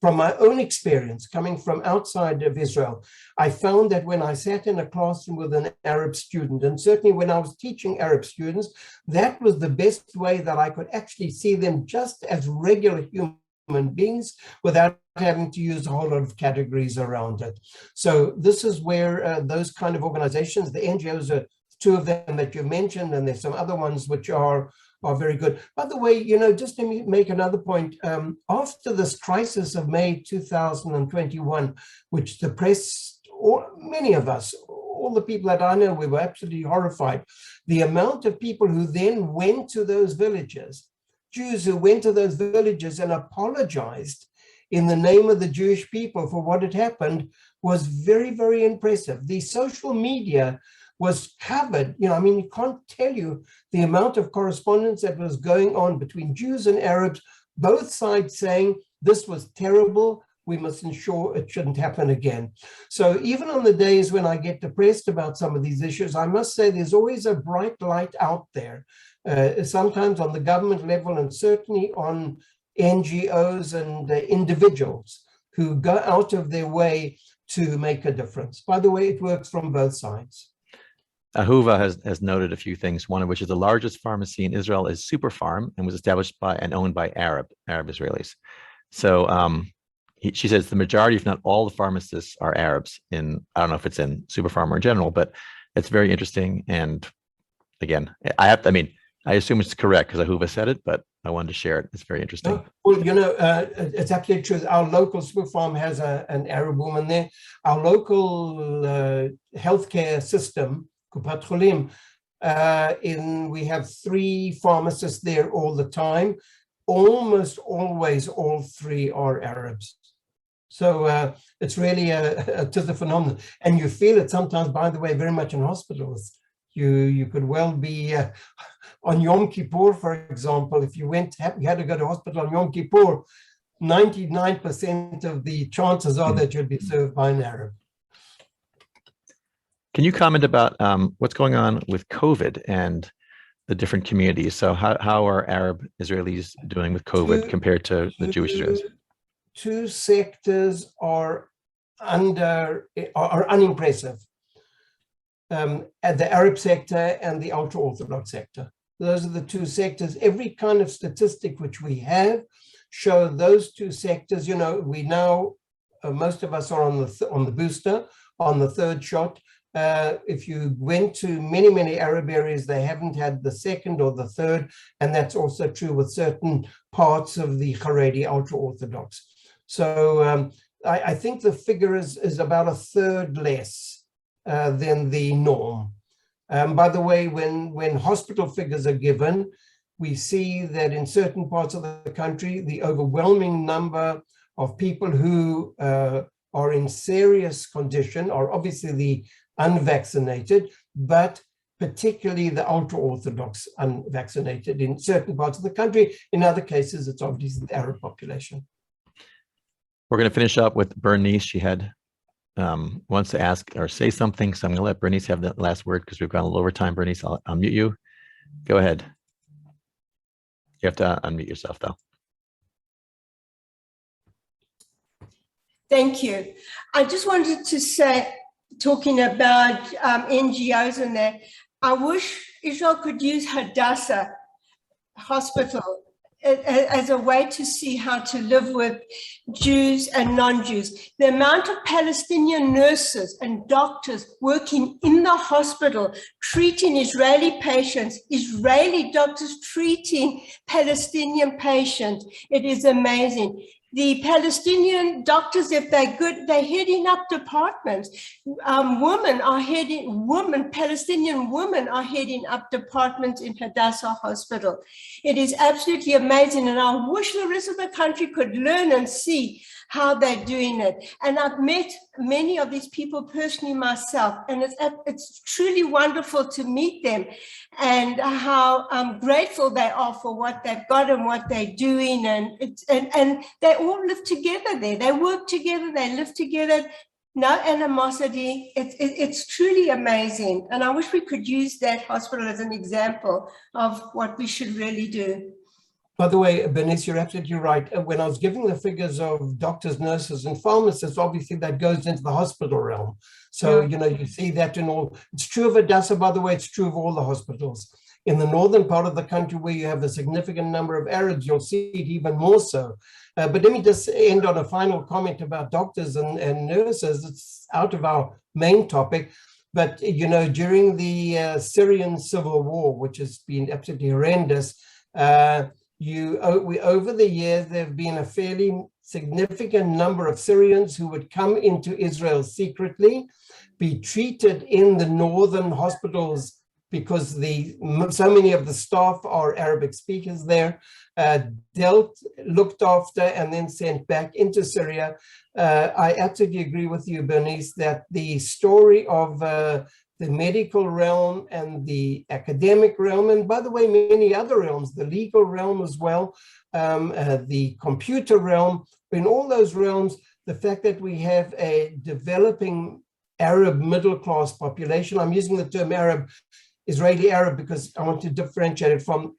From my own experience, coming from outside of Israel, I found that when I sat in a classroom with an Arab student, and certainly when I was teaching Arab students, that was the best way that I could actually see them just as regular human beings without having to use a whole lot of categories around it. So this is where those kind of organizations, the NGOs are two of them that you mentioned, and there's some other ones which are very good. By the way, you know, just to make another point, after this crisis of May 2021, which depressed many of us, all the people that I know, we were absolutely horrified. The amount of people who then went to those villages, Jews who went to those villages and apologized in the name of the Jewish people for what had happened, was very, very impressive. The social media was covered, you know, I mean, you can't tell you the amount of correspondence that was going on between Jews and Arabs, both sides saying this was terrible, we must ensure it shouldn't happen again. So even on the days when I get depressed about some of these issues, I must say there's always a bright light out there, sometimes on the government level and certainly on NGOs and individuals who go out of their way to make a difference. By the way, it works from both sides. Ahuva has noted a few things, one of which is the largest pharmacy in Israel is Super Farm and was established by and owned by Arab Israelis. So she says the majority, if not all, the pharmacists are Arabs in, I don't know if it's in Super Farm or in general, but it's very interesting. And again, I assume it's correct because Ahuva said it, but I wanted to share it. It's very interesting. Well, you know, it's absolutely true. Our local Super Farm has an Arab woman there. Our local healthcare system, Kupat Cholim, we have 3 pharmacists there all the time. Almost always all 3 are Arabs. So it's really a phenomenon. And you feel it sometimes, by the way, very much in hospitals. You could well be on Yom Kippur, for example. If you you had to go to hospital on Yom Kippur, 99% of the chances are that you'd be served by an Arab. Can you comment about what's going on with COVID and the different communities? So how are Arab Israelis doing with COVID compared to the Jewish Israelis? Two sectors are unimpressive. At the Arab sector and the ultra-Orthodox sector. Those are the two sectors. Every kind of statistic which we have show those two sectors. You know, we now, most of us are on the booster, on the third shot. If you went to many Arab areas, they haven't had the second or the third, and that's also true with certain parts of the Haredi ultra-Orthodox. So I think the figure is about a third less than the norm. By the way, when hospital figures are given, we see that in certain parts of the country, the overwhelming number of people who are in serious condition are obviously the unvaccinated, but particularly the ultra-Orthodox unvaccinated in certain parts of the country. In other cases, it's obviously the Arab population. We're going to finish up with Bernice. She had wants to ask or say something, so I'm going to let Bernice have the last word because we've gone a little over time. Bernice, I'll unmute you. Go ahead. You have to unmute yourself, though. Thank you. I just wanted to say, talking about NGOs and that, I wish Israel could use Hadassah Hospital as a way to see how to live with Jews and non-Jews. The amount of Palestinian nurses and doctors working in the hospital, treating Israeli patients, Israeli doctors treating Palestinian patients, it is amazing. The Palestinian doctors, if they're good, they're heading up departments. Palestinian women are heading up departments in Hadassah Hospital. It is absolutely amazing, and I wish the rest of the country could learn and see how they're doing it. And I've met many of these people personally myself, and it's truly wonderful to meet them and how grateful they are for what they've got and what they're doing. And they all live together there. They work together, they live together, no animosity. It's truly amazing. And I wish we could use that hospital as an example of what we should really do. By the way, Bernice, you're absolutely right. When I was giving the figures of doctors, nurses, and pharmacists, obviously that goes into the hospital realm. So, you know, you see that in all. It's true of Hadassah, by the way, it's true of all the hospitals. In the northern part of the country where you have a significant number of Arabs, you'll see it even more so. But let me just end on a final comment about doctors and nurses. It's out of our main topic. But, you know, during the Syrian civil war, which has been absolutely horrendous, over the years, there have been a fairly significant number of Syrians who would come into Israel secretly, be treated in the northern hospitals because so many of the staff are Arabic speakers there, looked after, and then sent back into Syria. I absolutely agree with you, Bernice, that the story of the medical realm and the academic realm, and by the way, many other realms, the legal realm as well, the computer realm, in all those realms, the fact that we have a developing Arab middle-class population, I'm using the term Arab, Israeli Arab, because I want to differentiate it from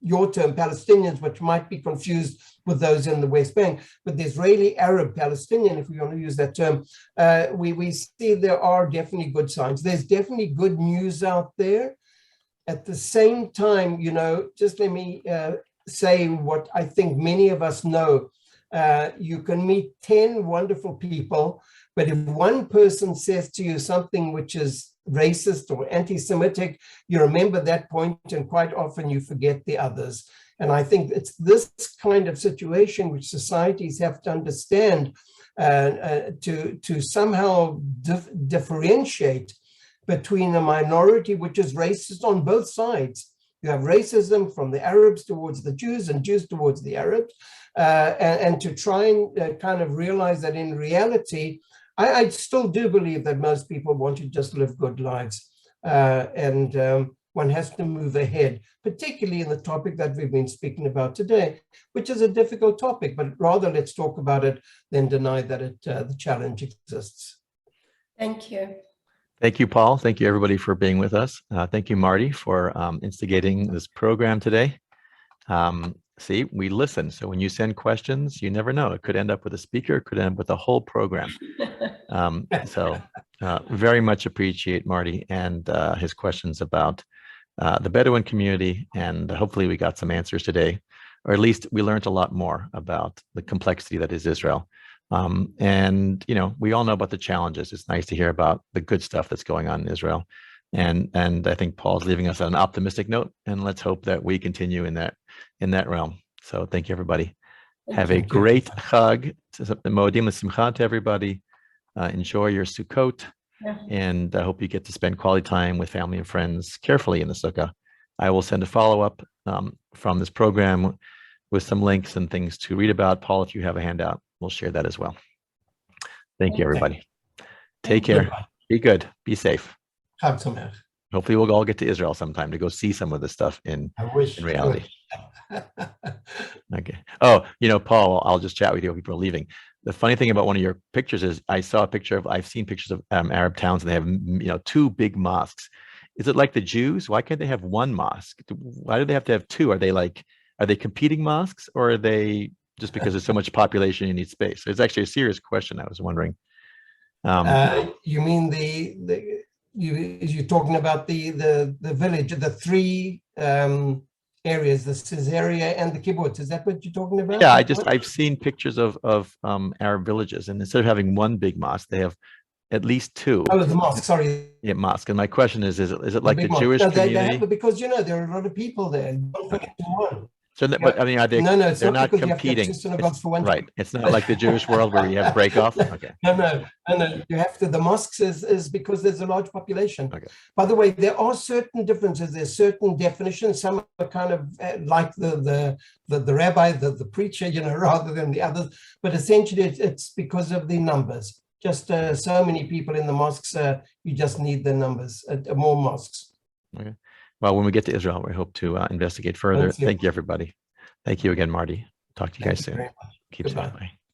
your term Palestinians, which might be confused with those in the West Bank, but the Israeli Arab Palestinian, if we want to use that term, we see there are definitely good signs. There's definitely good news out there. At the same time, you know, just let me say what I think many of us know. You can meet 10 wonderful people, but if one person says to you something which is racist or anti-Semitic, you remember that point, and quite often you forget the others. And I think it's this kind of situation which societies have to understand to somehow differentiate between a minority which is racist on both sides. You have racism from the Arabs towards the Jews and Jews towards the Arabs, and to try and kind of realize that in reality, I still do believe that most people want to just live good lives. one has to move ahead, particularly in the topic that we've been speaking about today, which is a difficult topic, but rather let's talk about it than deny that the challenge exists. Thank you. Thank you, Paul. Thank you, everybody, for being with us. Thank you, Marty, for instigating this program today. See, we listen. So when you send questions, you never know. It could end up with a speaker, it could end up with a whole program. Very much appreciate Marty and his questions about the Bedouin community, and hopefully we got some answers today, or at least we learned a lot more about the complexity that is Israel. And we all know about the challenges. It's nice to hear about the good stuff that's going on in Israel, and I think Paul's leaving us on an optimistic note, and let's hope that we continue in that realm. So thank you, everybody. Have a great Chag, Moedim L'Simcha to everybody. Enjoy your Sukkot, and I hope you get to spend quality time with family and friends carefully in the Sukkah. I will send a follow-up from this program with some links and things to read about. Paul, if you have a handout, we'll share that as well. Thank you, everybody. Take care. Goodbye. Be good. Be safe. Chag Sameach. Hopefully we'll all get to Israel sometime to go see some of this stuff in reality. Okay. Oh, Paul, I'll just chat with you when people are leaving. The funny thing about one of your pictures is I've seen pictures of Arab towns, and they have, two big mosques. Is it like the Jews? Why can't they have one mosque? Why do they have to have two? Are they competing mosques, or are they just because there's so much population, you need space? It's actually a serious question. I was wondering. You mean you're talking about the village, the three areas, the Caesarea and the kibbutz. Is that what you're talking about? Yeah, I've seen pictures of Arab villages, and instead of having one big mosque, they have at least two. Oh, the mosque. Sorry. Yeah, mosque. And my question is it like the Jewish community? They have, because there are a lot of people there. Okay. So, but I mean, are they? No, it's they're not because competing. Right. It's not like the Jewish world where you have break off. Okay. No. You have to. The mosques is because there's a large population. Okay. By the way, there are certain differences. There's certain definitions. Some are kind of like the rabbi, the preacher, rather than the others. But essentially, it's because of the numbers. Just so many people in the mosques. You just need the numbers. More mosques. Okay. Well, when we get to Israel, we hope to investigate further. Thank you, everybody. Thank you again, Marty. Talk to you guys soon. Keep Bye.